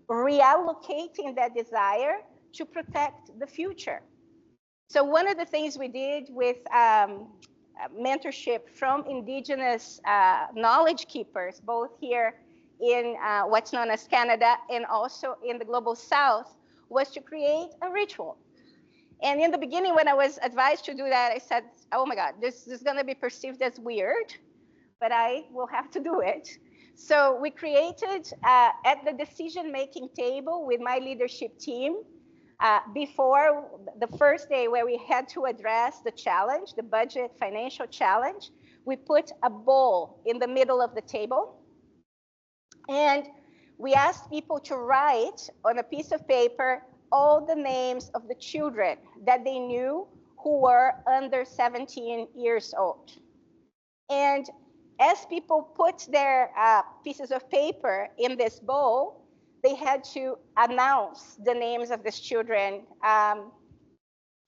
[SPEAKER 5] reallocating that desire to protect the future. So one of the things we did with mentorship from indigenous knowledge keepers, both here in what's known as Canada and also in the global south, was to create a ritual. And in the beginning, when I was advised to do that, I said, oh my God, this is going to be perceived as weird, but I will have to do it. So we created at the decision-making table with my leadership team, before the first day where we had to address the challenge, the budget financial challenge, we put a bowl in the middle of the table. And we asked people to write on a piece of paper all the names of the children that they knew who were under 17 years old. And as people put their pieces of paper in this bowl, they had to announce the names of these children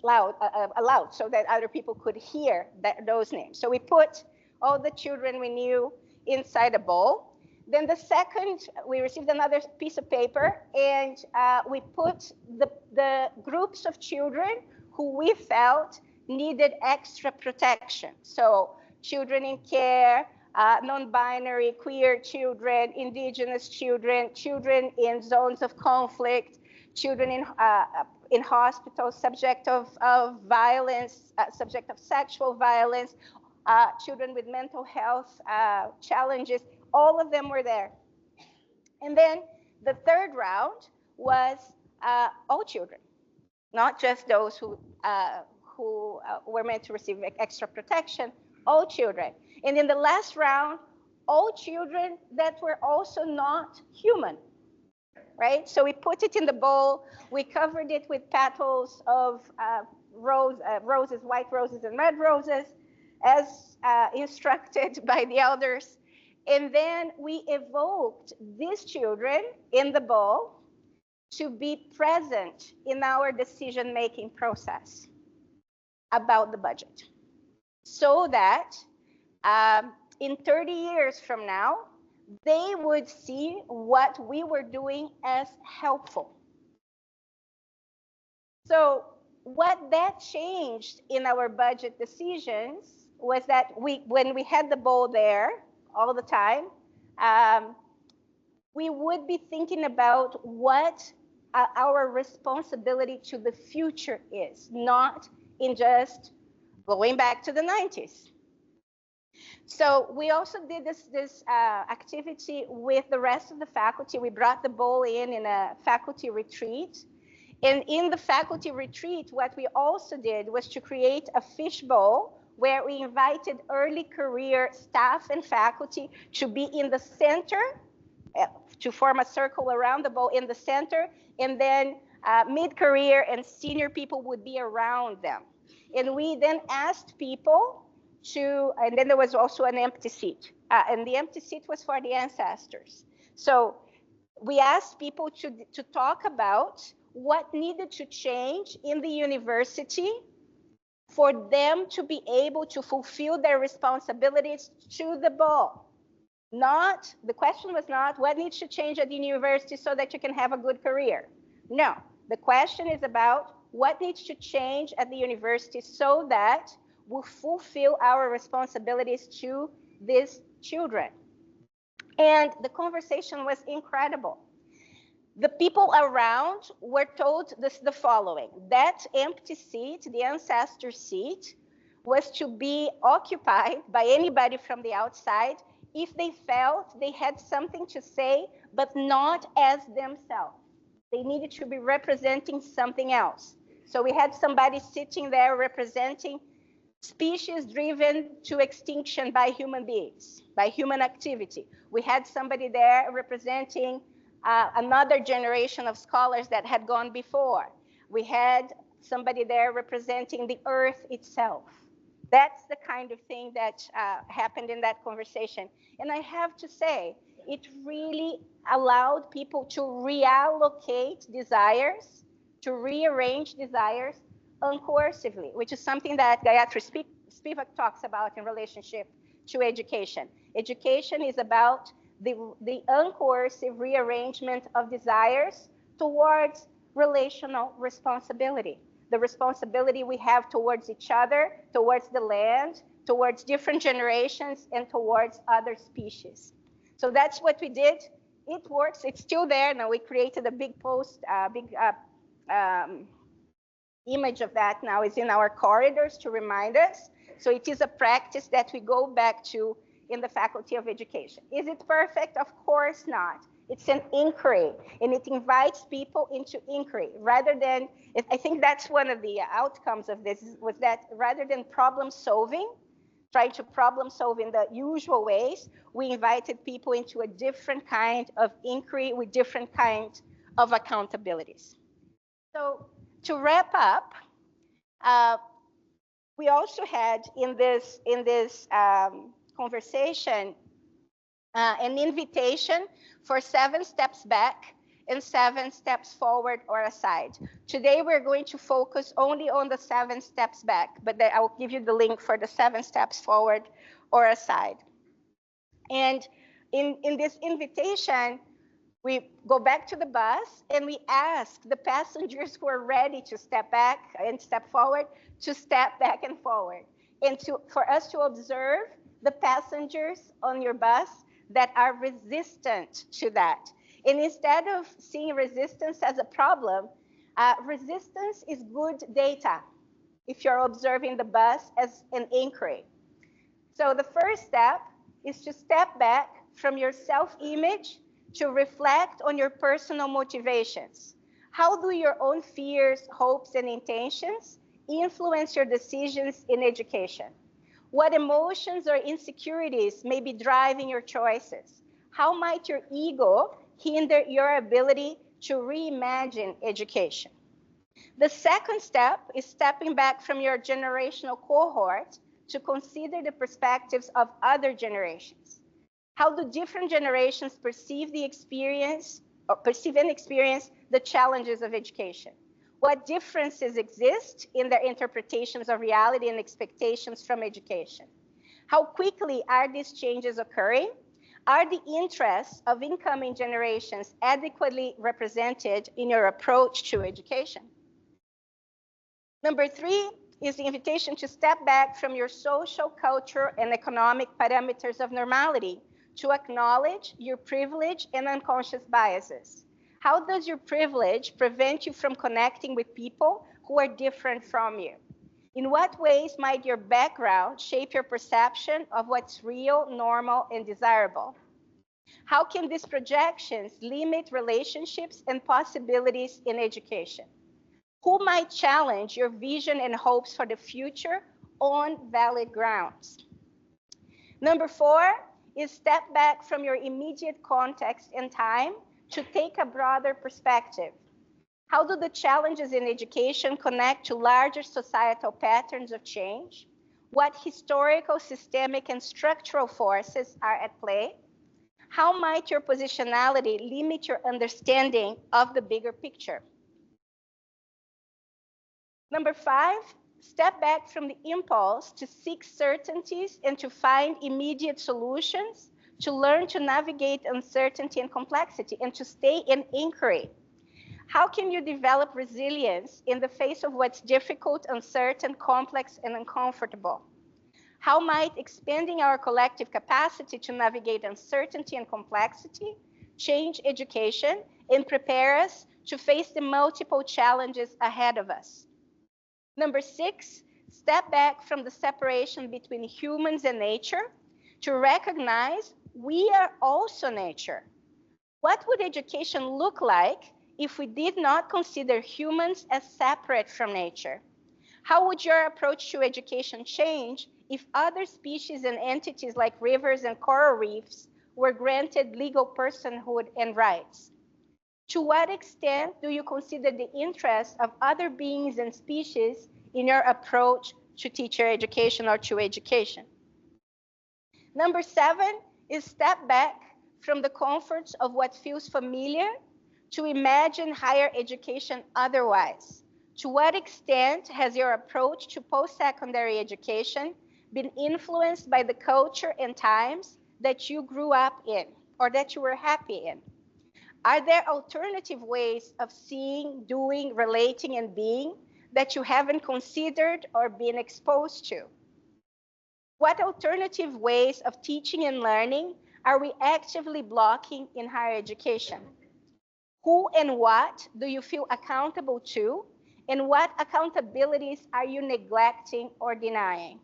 [SPEAKER 5] aloud so that other people could hear those names. So we put all the children we knew inside a bowl. Then the second, we received another piece of paper, and we put the groups of children who we felt needed extra protection. So children in care, non-binary, queer children, indigenous children, children in zones of conflict, children in hospitals, subject of violence, subject of sexual violence, children with mental health challenges. All of them were there. And then the third round was all children, not just those who were meant to receive extra protection, all children. And in the last round, all children that were also not human, right? So we put it in the bowl, we covered it with petals of roses, white roses and red roses, as instructed by the elders. And then we evoked these children in the bowl to be present in our decision-making process about the budget, so that in 30 years from now, they would see what we were doing as helpful. So what that changed in our budget decisions was that when we had the ball there all the time, we would be thinking about what our responsibility to the future is, not in just going back to the 90s. So we also did this activity with the rest of the faculty. We brought the ball in a faculty retreat. And in the faculty retreat, what we also did was to create a fishbowl where we invited early career staff and faculty to be in the center, to form a circle around the bowl in the center, and then mid-career and senior people would be around them. And we then asked people and then there was also an empty seat. And the empty seat was for the ancestors. So we asked people to talk about what needed to change in the university for them to be able to fulfill their responsibilities to the ball. The question was not what needs to change at the university so that you can have a good career. No, the question is about what needs to change at the university so that we'll fulfill our responsibilities to these children. And the conversation was incredible. The people around were told the following: that empty seat, the ancestor seat, was to be occupied by anybody from the outside if they felt they had something to say, but not as themselves. They needed to be representing something else. So we had somebody sitting there representing species driven to extinction by human beings, by human activity. We had somebody there representing another generation of scholars that had gone before. We had somebody there representing the earth itself. That's the kind of thing that happened in that conversation. And I have to say, it really allowed people to reallocate desires, to rearrange desires uncoercively, which is something that Gayatri Spivak talks about in relationship to education. Education is about the uncoercive rearrangement of desires towards relational responsibility. The responsibility we have towards each other, towards the land, towards different generations, and towards other species. So that's what we did. It works. It's still there. Now we created a big post, image of that now is in our corridors to remind us. So it is a practice that we go back to in the Faculty of Education. Is it perfect? Of course not. It's an inquiry, and it invites people into inquiry rather than, I think that's one of the outcomes of this, was that rather than problem solving, trying to problem solve in the usual ways, we invited people into a different kind of inquiry with different kinds of accountabilities. So to wrap up, we also had in this conversation an invitation for 7 steps back and 7 steps forward or aside. Today we're going to focus only on the 7 steps back, but I'll give you the link for the 7 steps forward or aside. And in this invitation, we go back to the bus and we ask the passengers who are ready to step back and step forward to step back and forward, and for us to observe the passengers on your bus that are resistant to that. And instead of seeing resistance as a problem, resistance is good data if you're observing the bus as an inquiry. So the first step is to step back from your self-image to reflect on your personal motivations. How do your own fears, hopes, and intentions influence your decisions in education? What emotions or insecurities may be driving your choices? How might your ego hinder your ability to reimagine education? The second step is stepping back from your generational cohort to consider the perspectives of other generations. How do different generations perceive and experience the challenges of education? What differences exist in their interpretations of reality and expectations from education? How quickly are these changes occurring? Are the interests of incoming generations adequately represented in your approach to education? Number 3 is the invitation to step back from your social, cultural, and economic parameters of normality to acknowledge your privilege and unconscious biases. How does your privilege prevent you from connecting with people who are different from you? In what ways might your background shape your perception of what's real, normal, and desirable? How can these projections limit relationships and possibilities in education? Who might challenge your vision and hopes for the future on valid grounds? Number 4 is step back from your immediate context and time to take a broader perspective. How do the challenges in education connect to larger societal patterns of change? What historical, systemic, and structural forces are at play? How might your positionality limit your understanding of the bigger picture? Number 5, step back from the impulse to seek certainties and to find immediate solutions, to learn to navigate uncertainty and complexity, and to stay in inquiry. How can you develop resilience in the face of what's difficult, uncertain, complex, and uncomfortable? How might expanding our collective capacity to navigate uncertainty and complexity change education and prepare us to face the multiple challenges ahead of us? Number 6, step back from the separation between humans and nature to recognize we are also nature. What would education look like if we did not consider humans as separate from nature? How would your approach to education change if other species and entities like rivers and coral reefs were granted legal personhood and rights? To what extent do you consider the interests of other beings and species in your approach to teacher education or to education? Number 7 is step back from the comforts of what feels familiar to imagine higher education otherwise. To what extent has your approach to post-secondary education been influenced by the culture and times that you grew up in or that you were happy in? Are there alternative ways of seeing, doing, relating, and being that you haven't considered or been exposed to? What alternative ways of teaching and learning are we actively blocking in higher education? Who and what do you feel accountable to? And what accountabilities are you neglecting or denying?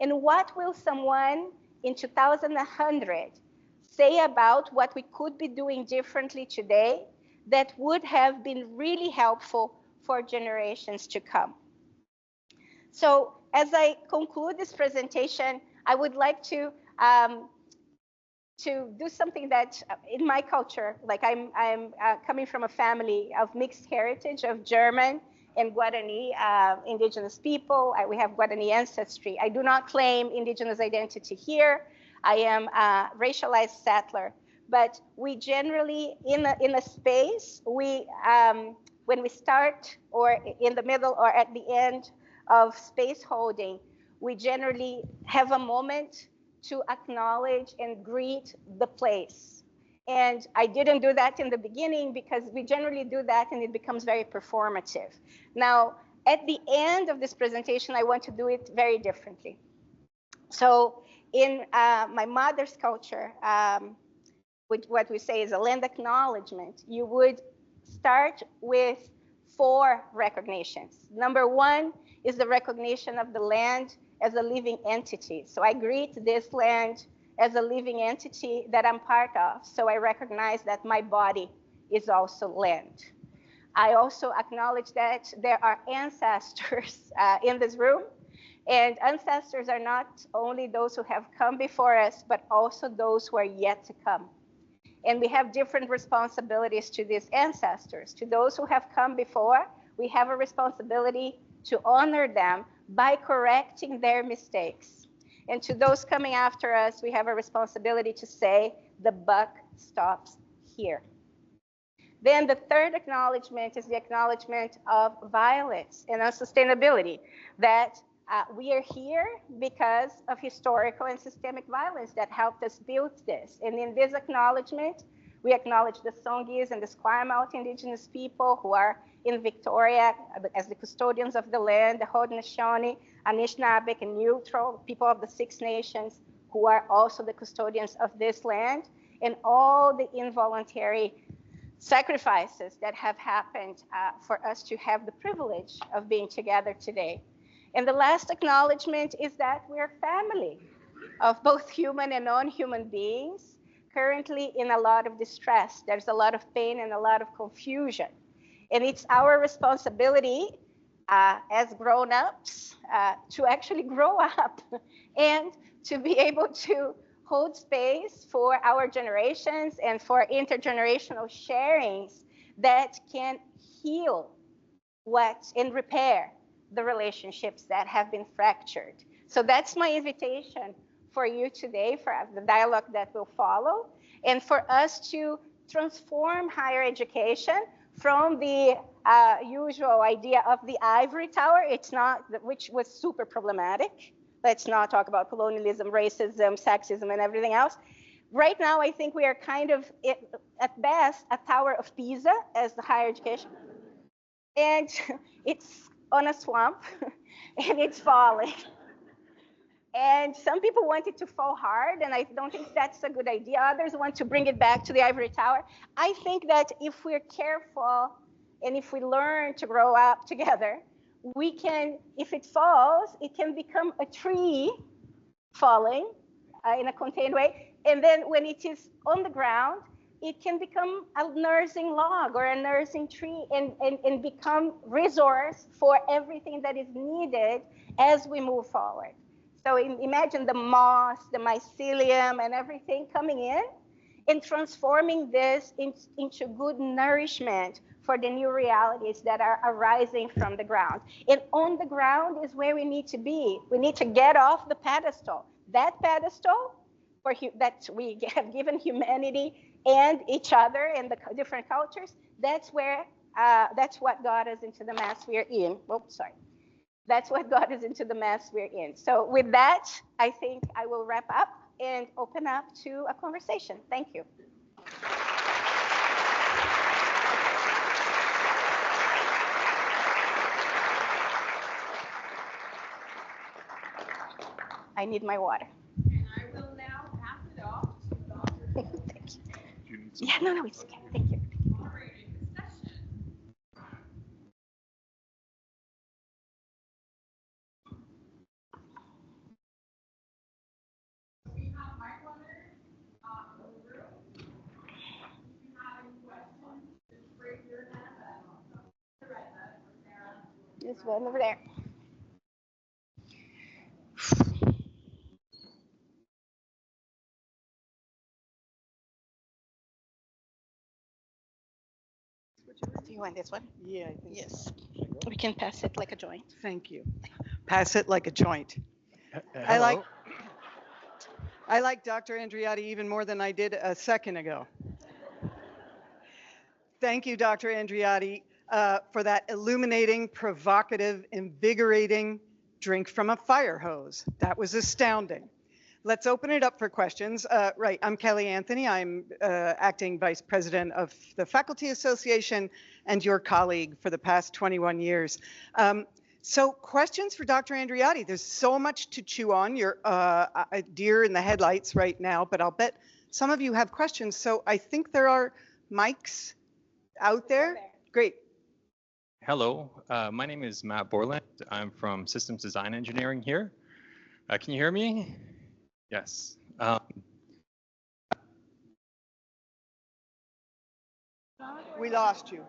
[SPEAKER 5] And what will someone in 2100 say about what we could be doing differently today that would have been really helpful for generations to come? So as I conclude this presentation, I would like to do something that in my culture, like I'm coming from a family of mixed heritage of German and Guarani indigenous people. We have Guarani ancestry. I do not claim indigenous identity here. I am a racialized settler, but we generally, in a space, we when we start or in the middle or at the end of space holding, we generally have a moment to acknowledge and greet the place. And I didn't do that in the beginning because we generally do that and it becomes very performative. Now, at the end of this presentation, I want to do it very differently. So in my mother's culture, what we say is a land acknowledgement, you would start with 4 recognitions. Number 1 is the recognition of the land as a living entity. So I greet this land as a living entity that I'm part of. So I recognize that my body is also land. I also acknowledge that there are ancestors in this room, and ancestors are not only those who have come before us, but also those who are yet to come. And we have different responsibilities to these ancestors. To those who have come before, we have a responsibility to honor them by correcting their mistakes. And to those coming after us, we have a responsibility to say, the buck stops here. Then the third acknowledgement is the acknowledgement of violence and unsustainability, that we are here because of historical and systemic violence that helped us build this. And in this acknowledgement, we acknowledge the Songhees and the Esquimalt indigenous people who are in Victoria as the custodians of the land, the Haudenosaunee, Anishinaabe, and Neutral, people of the Six Nations, who are also the custodians of this land, and all the involuntary sacrifices that have happened for us to have the privilege of being together today. And the last acknowledgement is that we're family of both human and non-human beings, currently in a lot of distress. There's a lot of pain and a lot of confusion. And it's our responsibility as grown-ups to actually grow up and to be able to hold space for our generations and for intergenerational sharings that can heal and repair the relationships that have been fractured. So that's my invitation for you today, for the dialogue that will follow, and for us to transform higher education from the usual idea of the ivory tower, which was super problematic. Let's not talk about colonialism, racism, sexism, and everything else. Right now, I think we are kind of, at best, a tower of Pisa as the higher education. And it's on a swamp, and it's falling. And some people want it to fall hard, and I don't think that's a good idea. Others want to bring it back to the ivory tower. I think that if we're careful and if we learn to grow up together, we can, if it falls, it can become a tree falling in a contained way. And then when it is on the ground, it can become a nursing log or a nursing tree and become resource for everything that is needed as we move forward. So imagine the moss, the mycelium, and everything coming in and transforming this into good nourishment for the new realities that are arising from the ground. And on the ground is where we need to be. We need to get off the pedestal. That pedestal that we have given humanity and each other and the different cultures, that's what got us into the mess we're in. Oops, sorry. That's what got us into the mess we're in. So with that, I think I will wrap up and open up to a conversation. Thank you. I need my water.
[SPEAKER 1] And I will now pass it off to Dr.
[SPEAKER 5] Thank you.
[SPEAKER 3] Do you need some
[SPEAKER 5] Yeah, no, it's okay. Thank you.
[SPEAKER 1] moderating the session. We have mic runners in the room. If you have any questions, just raise your hand.
[SPEAKER 5] This one over there. Do you want this one?
[SPEAKER 6] Yeah, I think
[SPEAKER 5] Yes. We can pass it like a joint.
[SPEAKER 6] Thank you. Pass it like a joint. I like Dr. Andreotti even more than I did a second ago. Thank you, Dr. Andreotti, for that illuminating, provocative, invigorating drink from a fire hose. That was astounding. Let's open it up for questions. Right, I'm Kelly Anthony. I'm acting vice president of the Faculty Association and your colleague for the past 21 years. So questions for Dr. Andreotti. There's so much to chew on. You're a deer in the headlights right now, but I'll bet some of you have questions. So I think there are mics out there. Great.
[SPEAKER 7] Hello, my name is Matt Borland. I'm from Systems Design Engineering here. Can you hear me? Yes.
[SPEAKER 6] We lost you.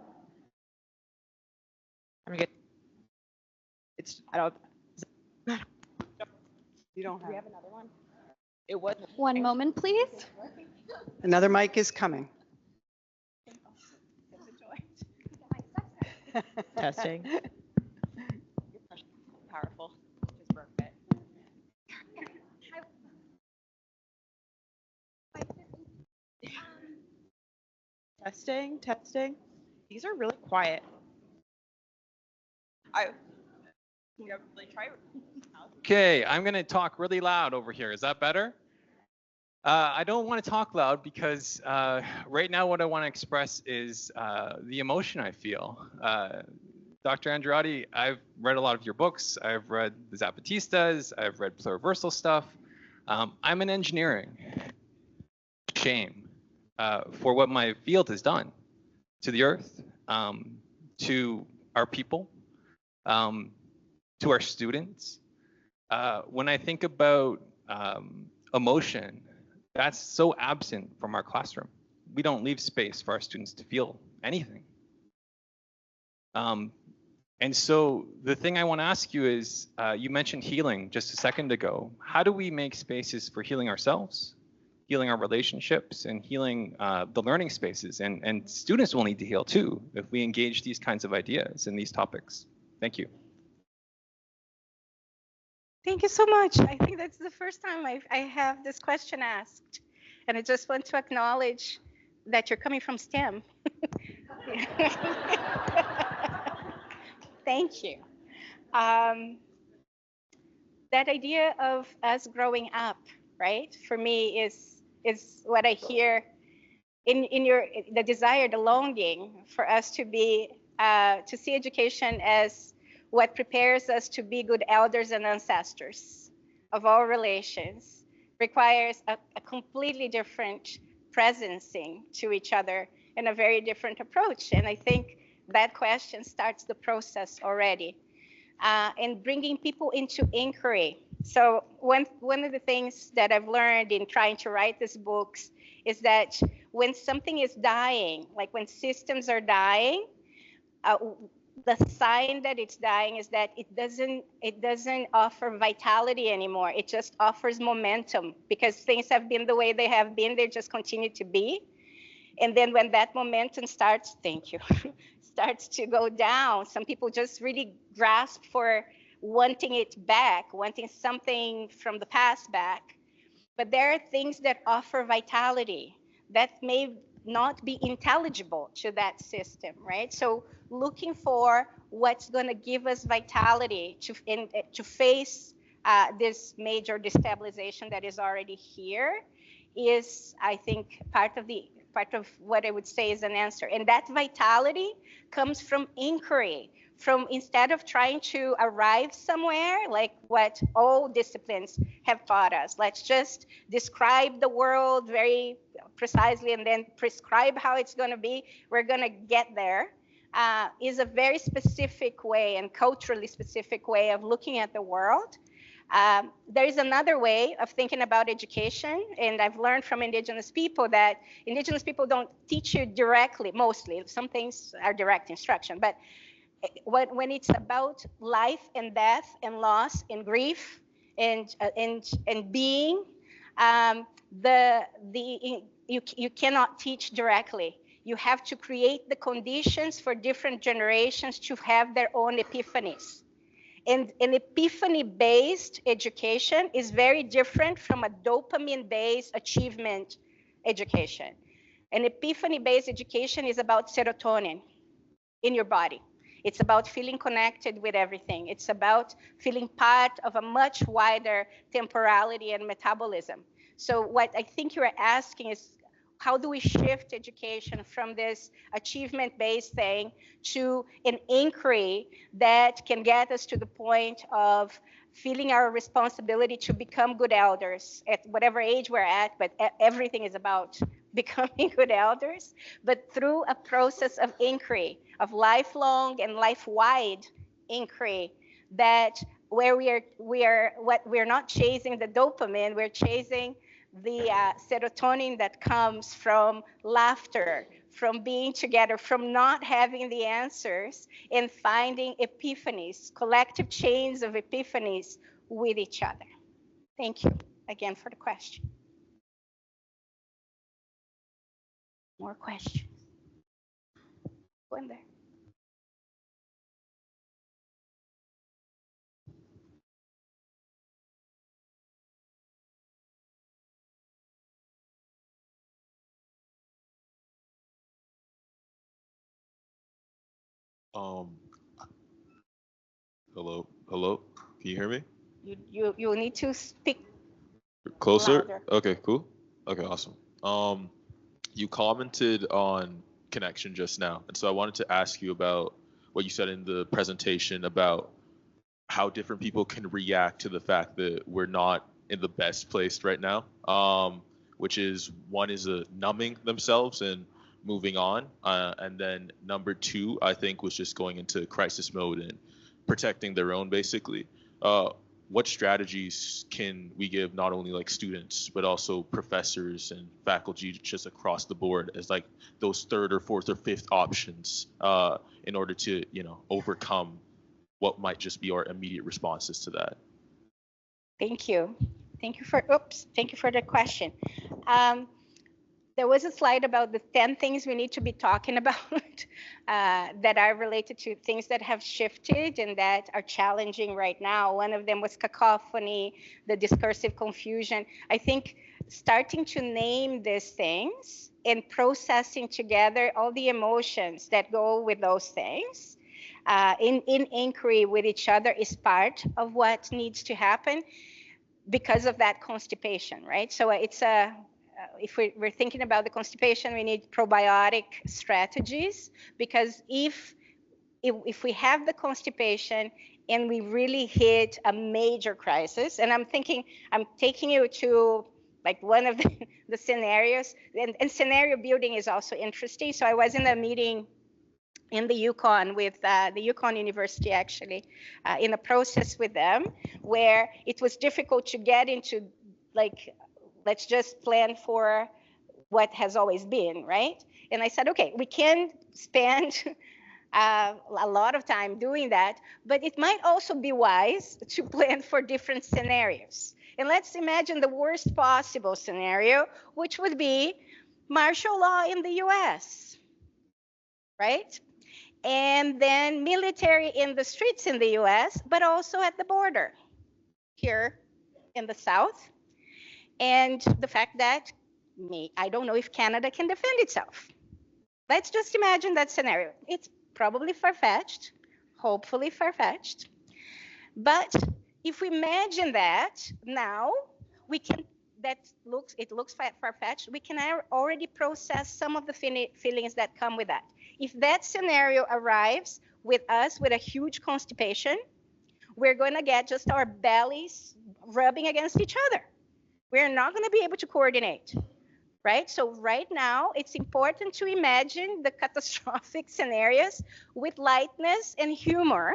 [SPEAKER 2] I'm good. I don't.
[SPEAKER 6] You don't have.
[SPEAKER 5] Do we have another one?
[SPEAKER 2] It was.
[SPEAKER 8] One moment, please.
[SPEAKER 6] Another mic is coming.
[SPEAKER 2] Testing. Powerful. Just broke it. Testing, testing.
[SPEAKER 8] These are really quiet. Try.
[SPEAKER 7] Okay, I'm going to talk really loud over here. Is that better? I don't want to talk loud because right now what I want to express is the emotion I feel. Dr. Andreotti, I've read a lot of your books. I've read the Zapatistas. I've read pluriversal stuff. I'm in engineering. Shame for what my field has done to the earth, to our people, to our students. When I think about emotion, that's so absent from our classroom. We don't leave space for our students to feel anything. And so the thing I want to ask you is, you mentioned healing just a second ago. How do we make spaces for healing ourselves, healing our relationships, and healing the learning spaces? And students will need to heal too if we engage these kinds of ideas and these topics. Thank you.
[SPEAKER 5] Thank you so much. I think that's the first time I have this question asked. And I just want to acknowledge that you're coming from STEM. Thank you. That idea of us growing up, right? For me is what I hear in the desire, the longing for us to be to see education as what prepares us to be good elders and ancestors of all relations, requires a completely different presencing to each other and a very different approach. And I think that question starts the process already. And bringing people into inquiry. So one of the things that I've learned in trying to write these books is that when something is dying, like when systems are dying, the sign that it's dying is that it doesn't offer vitality anymore. It just offers momentum because things have been the way they have been. They just continue to be. And then when that momentum starts, thank you, starts to go down, some people just really grasp for wanting it back, wanting something from the past back. But there are things that offer vitality that may not be intelligible to that system, right? So looking for what's going to give us vitality to face this major destabilization that is already here is, I think, part of what I would say is an answer. And that vitality comes from inquiry, from instead of trying to arrive somewhere, like what all disciplines have taught us. Let's just describe the world very precisely and then prescribe how it's going to be. We're going to get there. Is a very specific way and culturally specific way of looking at the world. There is another way of thinking about education, and I've learned from Indigenous people that Indigenous people don't teach you directly, mostly. Some things are direct instruction, but when it's about life and death and loss and grief and being, you cannot teach directly. You have to create the conditions for different generations to have their own epiphanies. And an epiphany-based education is very different from a dopamine-based achievement education. An epiphany-based education is about serotonin in your body. It's about feeling connected with everything. It's about feeling part of a much wider temporality and metabolism. So what I think you're asking is, how do we shift education from this achievement-based thing to an inquiry that can get us to the point of feeling our responsibility to become good elders at whatever age we're at, but everything is about becoming good elders, but through a process of inquiry, of lifelong and life-wide inquiry, that where we're not chasing the dopamine, we're chasing the serotonin that comes from laughter, from being together, from not having the answers, and finding epiphanies, collective chains of epiphanies with each other. Thank you again for the question. More questions? Go in there.
[SPEAKER 8] Um, hello. Can you hear me?
[SPEAKER 5] You need to speak
[SPEAKER 8] Closer?
[SPEAKER 5] louder.
[SPEAKER 8] Okay, cool. Okay, awesome. You commented on connection just now, and so I wanted to ask you about what you said in the presentation about how different people can react to the fact that we're not in the best place right now. Which is one is numbing themselves and moving on, and then number two, I think, was just going into crisis mode and protecting their own, basically. What strategies can we give not only like students but also professors and faculty just across the board as like those third or fourth or fifth options in order to overcome what might just be our immediate responses to that?
[SPEAKER 5] Thank you. Thank you for the question. There was a slide about the 10 things we need to be talking about that are related to things that have shifted and that are challenging right now. One of them was cacophony, the discursive confusion. I think starting to name these things and processing together all the emotions that go with those things in inquiry with each other is part of what needs to happen because of that constipation, right? So it's if we're thinking about the constipation, we need probiotic strategies, because if we have the constipation and we really hit a major crisis, and I'm taking you to like one of the scenarios, and scenario building is also interesting. So I was in a meeting in the Yukon with the Yukon University, actually, in a process with them where it was difficult to get into like, let's just plan for what has always been, right? And I said, okay, we can spend a lot of time doing that, but it might also be wise to plan for different scenarios. And let's imagine the worst possible scenario, which would be martial law in the US, right? And then military in the streets in the US, but also at the border here in the South. And the fact that I don't know if Canada can defend itself. Let's just imagine that scenario. It's probably far-fetched, hopefully far-fetched. But if we imagine that now, it looks far-fetched, we can already process some of the feelings that come with that. If that scenario arrives with us with a huge constipation, we're going to get just our bellies rubbing against each other. We're not going to be able to coordinate, right? So right now, it's important to imagine the catastrophic scenarios with lightness and humor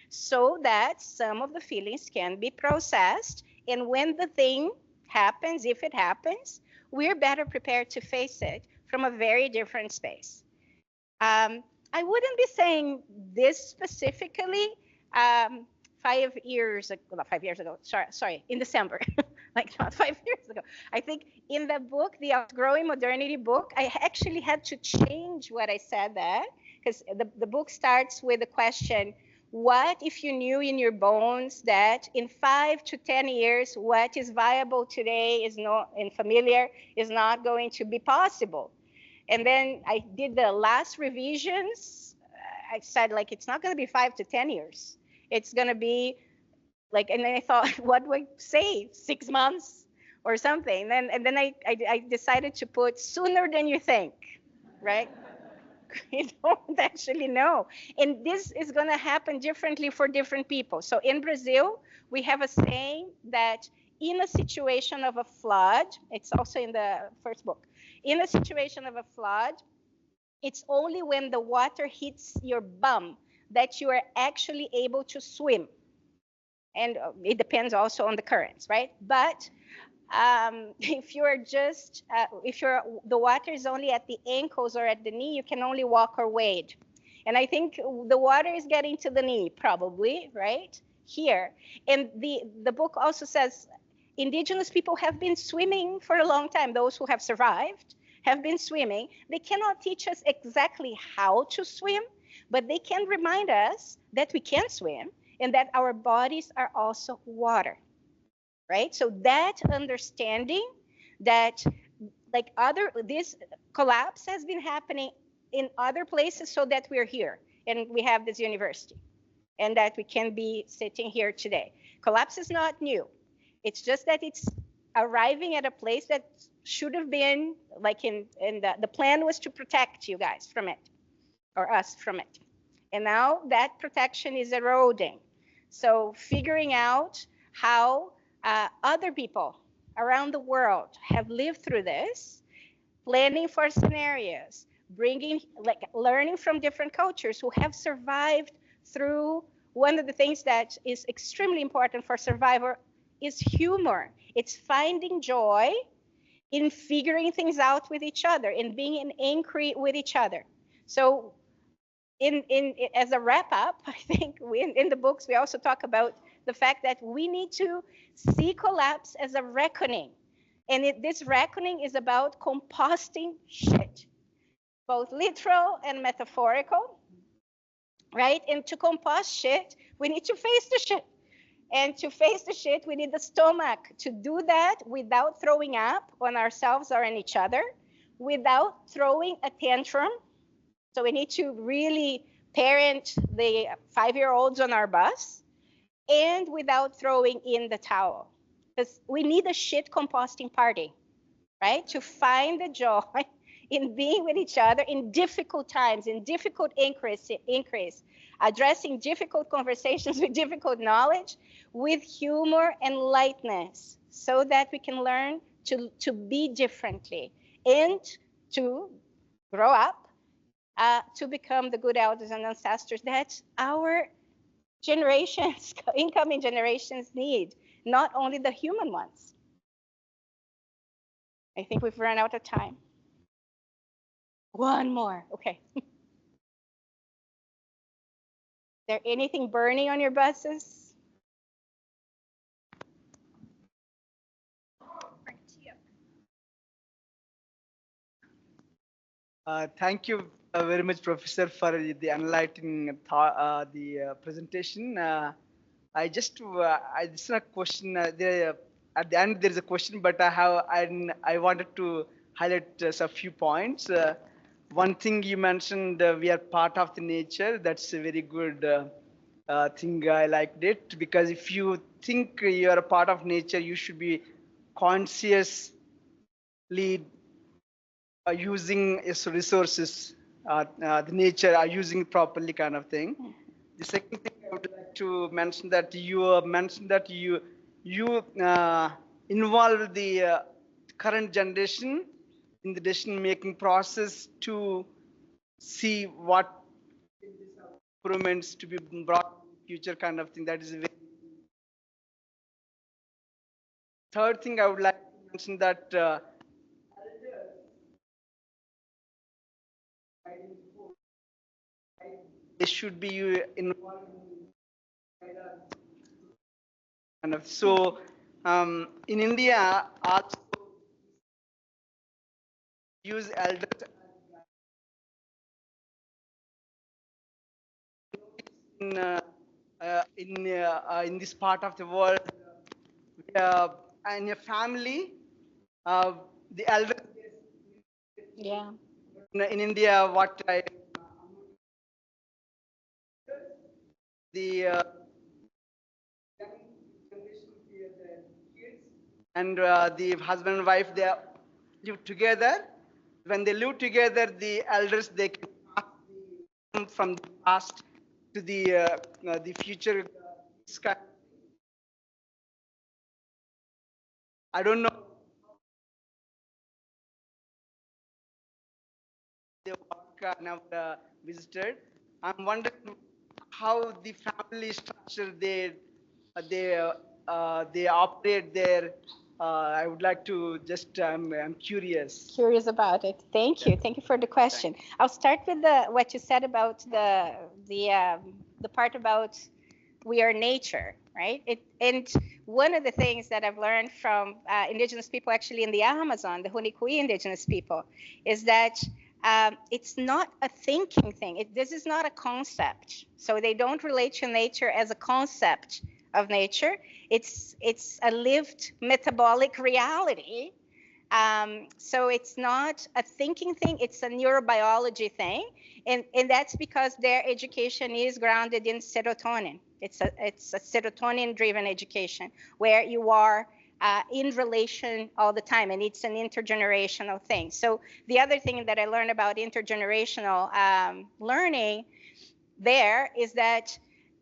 [SPEAKER 5] so that some of the feelings can be processed. And when the thing happens, if it happens, we're better prepared to face it from a very different space. I wouldn't be saying this specifically 5 years ago, sorry, in December, like not 5 years ago. I think in the book, the Outgrowing Modernity book, I actually had to change what I said there, because the book starts with the question, what if you knew in your bones that in 5 to 10 years, what is viable today is not, and familiar is not going to be possible? And then I did the last revisions. I said, like, it's not going to be 5 to 10 years. It's going to be like, and then I thought, what do I say? 6 months or something. And then I decided to put sooner than you think, right? You don't actually know. And this is going to happen differently for different people. So in Brazil, we have a saying that in a situation of a flood, it's also in the first book, in a situation of a flood, it's only when the water hits your bum that you are actually able to swim. And it depends also on the currents, right? But if the water is only at the ankles or at the knee, you can only walk or wade. And I think the water is getting to the knee, probably, right? Here. And the book also says indigenous people have been swimming for a long time. Those who have survived have been swimming. They cannot teach us exactly how to swim, but they can remind us that we can swim and that our bodies are also water, right? So that understanding that this collapse has been happening in other places so that we're here. and we have this university, and that we can be sitting here today. Collapse is not new. It's just that it's arriving at a place that should have been like the plan was to protect you guys from it, or us from it. And now that protection is eroding. So figuring out how other people around the world have lived through this, planning for scenarios, learning from different cultures who have survived through. One of the things that is extremely important for survivor is humor. It's finding joy in figuring things out with each other, in being in inquiry with each other. So as a wrap up, I think in the books we also talk about the fact that we need to see collapse as a reckoning. And this reckoning is about composting shit, both literal and metaphorical, right? And to compost shit, we need to face the shit. And to face the shit, we need the stomach to do that without throwing up on ourselves or on each other, without throwing a tantrum. So we need to really parent the 5-year-olds on our bus, and without throwing in the towel. Because we need a shit composting party, right? To find the joy in being with each other in difficult times, in difficult inquiries, addressing difficult conversations with difficult knowledge, with humor and lightness, so that we can learn to be differently and to grow up, to become the good elders and ancestors that our generations, incoming generations need, not only the human ones. I think we've run out of time. One more, okay. Is there anything burning on your buses?
[SPEAKER 9] Thank you very much, Professor, for the enlightening presentation. I just, it's not a question. At the end, there's a question, but I wanted to highlight a few points. One thing you mentioned, we are part of the nature. That's a very good thing. I liked it, because if you think you are a part of nature, you should be consciously using its resources, the nature are using properly, kind of thing. The second thing I would like to mention that you mentioned that you involve the current generation in the decision-making process to see what improvements to be brought in the future, kind of thing. That is a very... Third thing I would like to mention that they should be involved in so in India also use elders in this part of the world. In a family, the elders.
[SPEAKER 5] Yeah.
[SPEAKER 9] In India, what the and the husband and wife, they live together. When they live together, the elders, they can pass from the past to the future. I don't know. They never visited. I'm wondering how the family structure they operate there. I would like to just, I'm curious.
[SPEAKER 5] Curious about it. Thank you. Thank you for the question. I'll start with what you said about the part about we are nature, right? And one of the things that I've learned from indigenous people actually in the Amazon, the Hunikui indigenous people, is that it's not a thinking thing. This is not a concept. So they don't relate to nature as a concept of nature. It's a lived metabolic reality So it's not a thinking thing, it's a neurobiology thing. And that's because their education is grounded in serotonin. It's a serotonin-driven education where you are in relation all the time, and it's an intergenerational thing. So the other thing that I learned about intergenerational learning there is that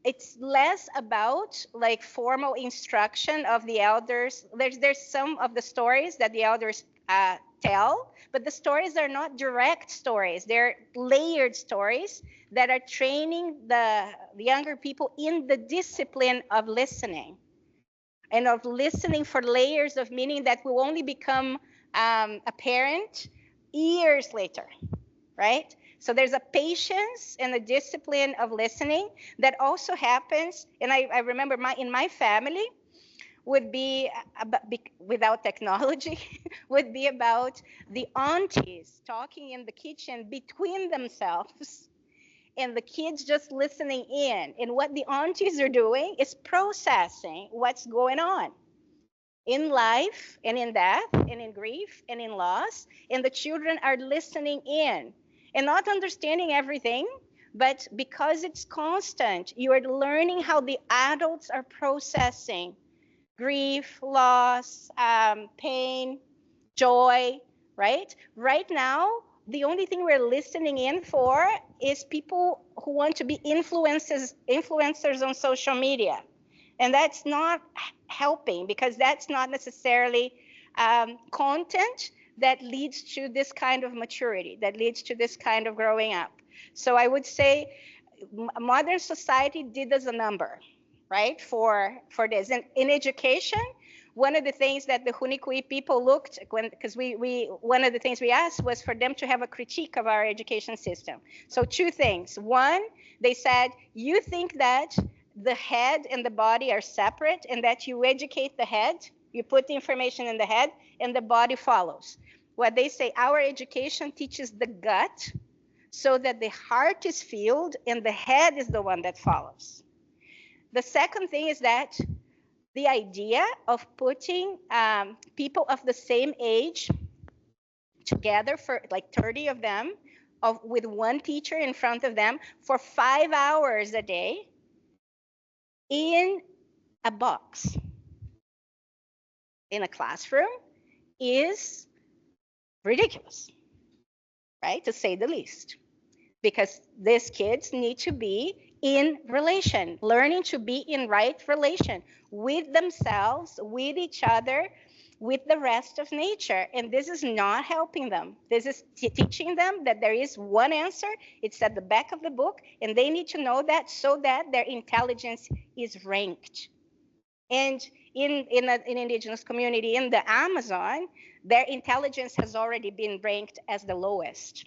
[SPEAKER 5] it's less about like formal instruction of the elders. There's some of the stories that the elders tell, but the stories are not direct stories. They're layered stories that are training the younger people in the discipline of listening, and of listening for layers of meaning that will only become apparent years later, right? So there's a patience and a discipline of listening that also happens. And I remember in my family would be without technology, would be about the aunties talking in the kitchen between themselves and the kids just listening in. And what the aunties are doing is processing what's going on in life and in death and in grief and in loss. And the children are listening in and not understanding everything, but because it's constant, you are learning how the adults are processing grief, loss, pain, joy, right? Right now, the only thing we're listening in for is people who want to be influencers on social media. And that's not helping, because that's not necessarily content that leads to this kind of maturity, that leads to this kind of growing up. So I would say modern society did us a number, right, for this. And in education, one of the things that the Hunikui people looked, because one of the things we asked was for them to have a critique of our education system. So two things. One, they said, you think that the head and the body are separate, and that you educate the head, you put the information in the head, and the body follows. What they say, our education teaches the gut so that the heart is filled and the head is the one that follows. The second thing is that the idea of putting people of the same age together, for like 30 of them, with one teacher in front of them for 5 hours a day in a box in a classroom is ridiculous, right, to say the least, because these kids need to be in relation, learning to be in right relation with themselves, with each other, with the rest of nature. And this is not helping them. This is teaching them that there is one answer. It's at the back of the book, and they need to know that so that their intelligence is ranked. And in an indigenous community in the Amazon, their intelligence has already been ranked as the lowest.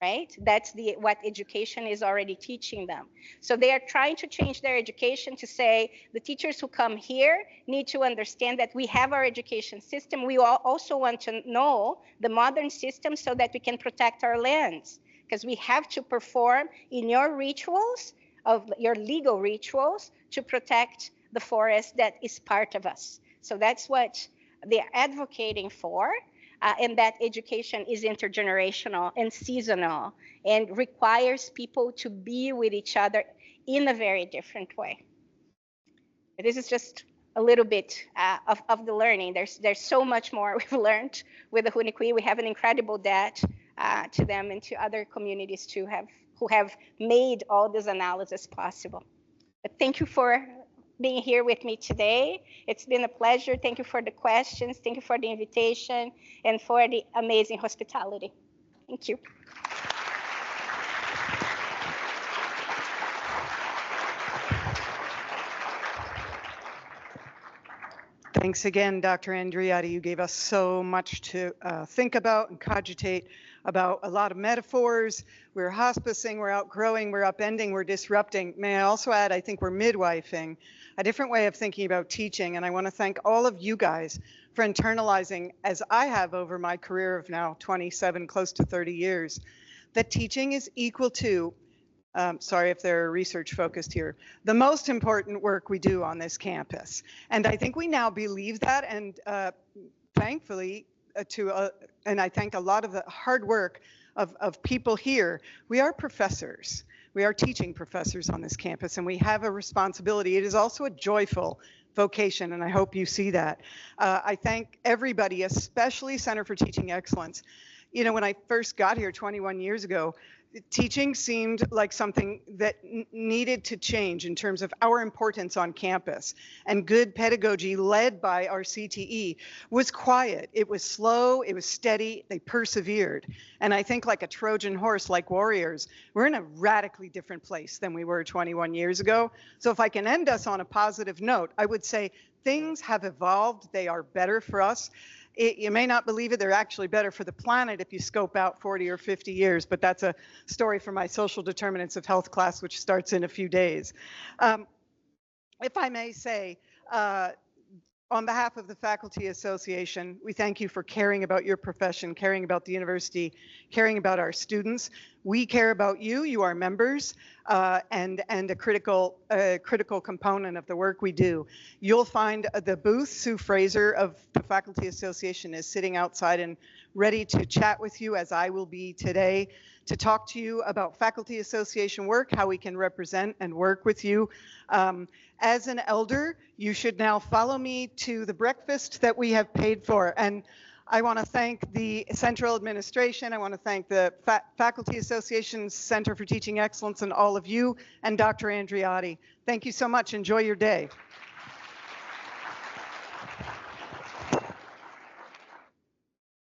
[SPEAKER 5] Right? That's what education is already teaching them. So they are trying to change their education to say the teachers who come here need to understand that we have our education system. We also want to know the modern system so that we can protect our lands, because we have to perform in your rituals, of your legal rituals, to protect the forest that is part of us. So that's what they're advocating for. And that education is intergenerational and seasonal and requires people to be with each other in a very different way. But this is just a little bit of the learning. There's so much more we've learned with the Hunikui. We have an incredible debt to them and to other communities too, who have made all this analysis possible. But thank you for being here with me today. It's been a pleasure. Thank you for the questions. Thank you for the invitation and for the amazing hospitality. Thank you.
[SPEAKER 6] Thanks again, Dr. Andreotti. You gave us so much to think about and cogitate about, a lot of metaphors. We're hospicing, we're outgrowing, we're upending, we're disrupting. May I also add, I think we're midwifing, a different way of thinking about teaching. And I want to thank all of you guys for internalizing, as I have over my career of now 27, close to 30 years, that teaching is equal to, sorry if they're research focused here, the most important work we do on this campus. And I think we now believe that, and thankfully, and I thank a lot of the hard work of people here. We are professors. We are teaching professors on this campus, and we have a responsibility. It is also a joyful vocation, and I hope you see that. I thank everybody, especially Center for Teaching Excellence. You know, when I first got here 21 years ago, teaching seemed like something that needed to change in terms of our importance on campus. And good pedagogy led by our CTE was quiet. It was slow, it was steady, they persevered. And I think like a Trojan horse, like warriors, we're in a radically different place than we were 21 years ago. So if I can end us on a positive note, I would say things have evolved, they are better for us. You may not believe it, they're actually better for the planet if you scope out 40 or 50 years, but that's a story for my social determinants of health class, which starts in a few days. If I may say, on behalf of the Faculty Association, we thank you for caring about your profession, caring about the university, caring about our students. We care about you, you are members, and a critical component of the work we do. You'll find the booth. Sue Fraser of the Faculty Association is sitting outside and ready to chat with you, as I will be today, to talk to you about Faculty Association work, how we can represent and work with you. As an elder, you should now follow me to the breakfast that we have paid for. And I want to thank the Central Administration. I want to thank the Faculty Association's Center for Teaching Excellence and all of you, and Dr. Andreotti. Thank you so much. Enjoy your day.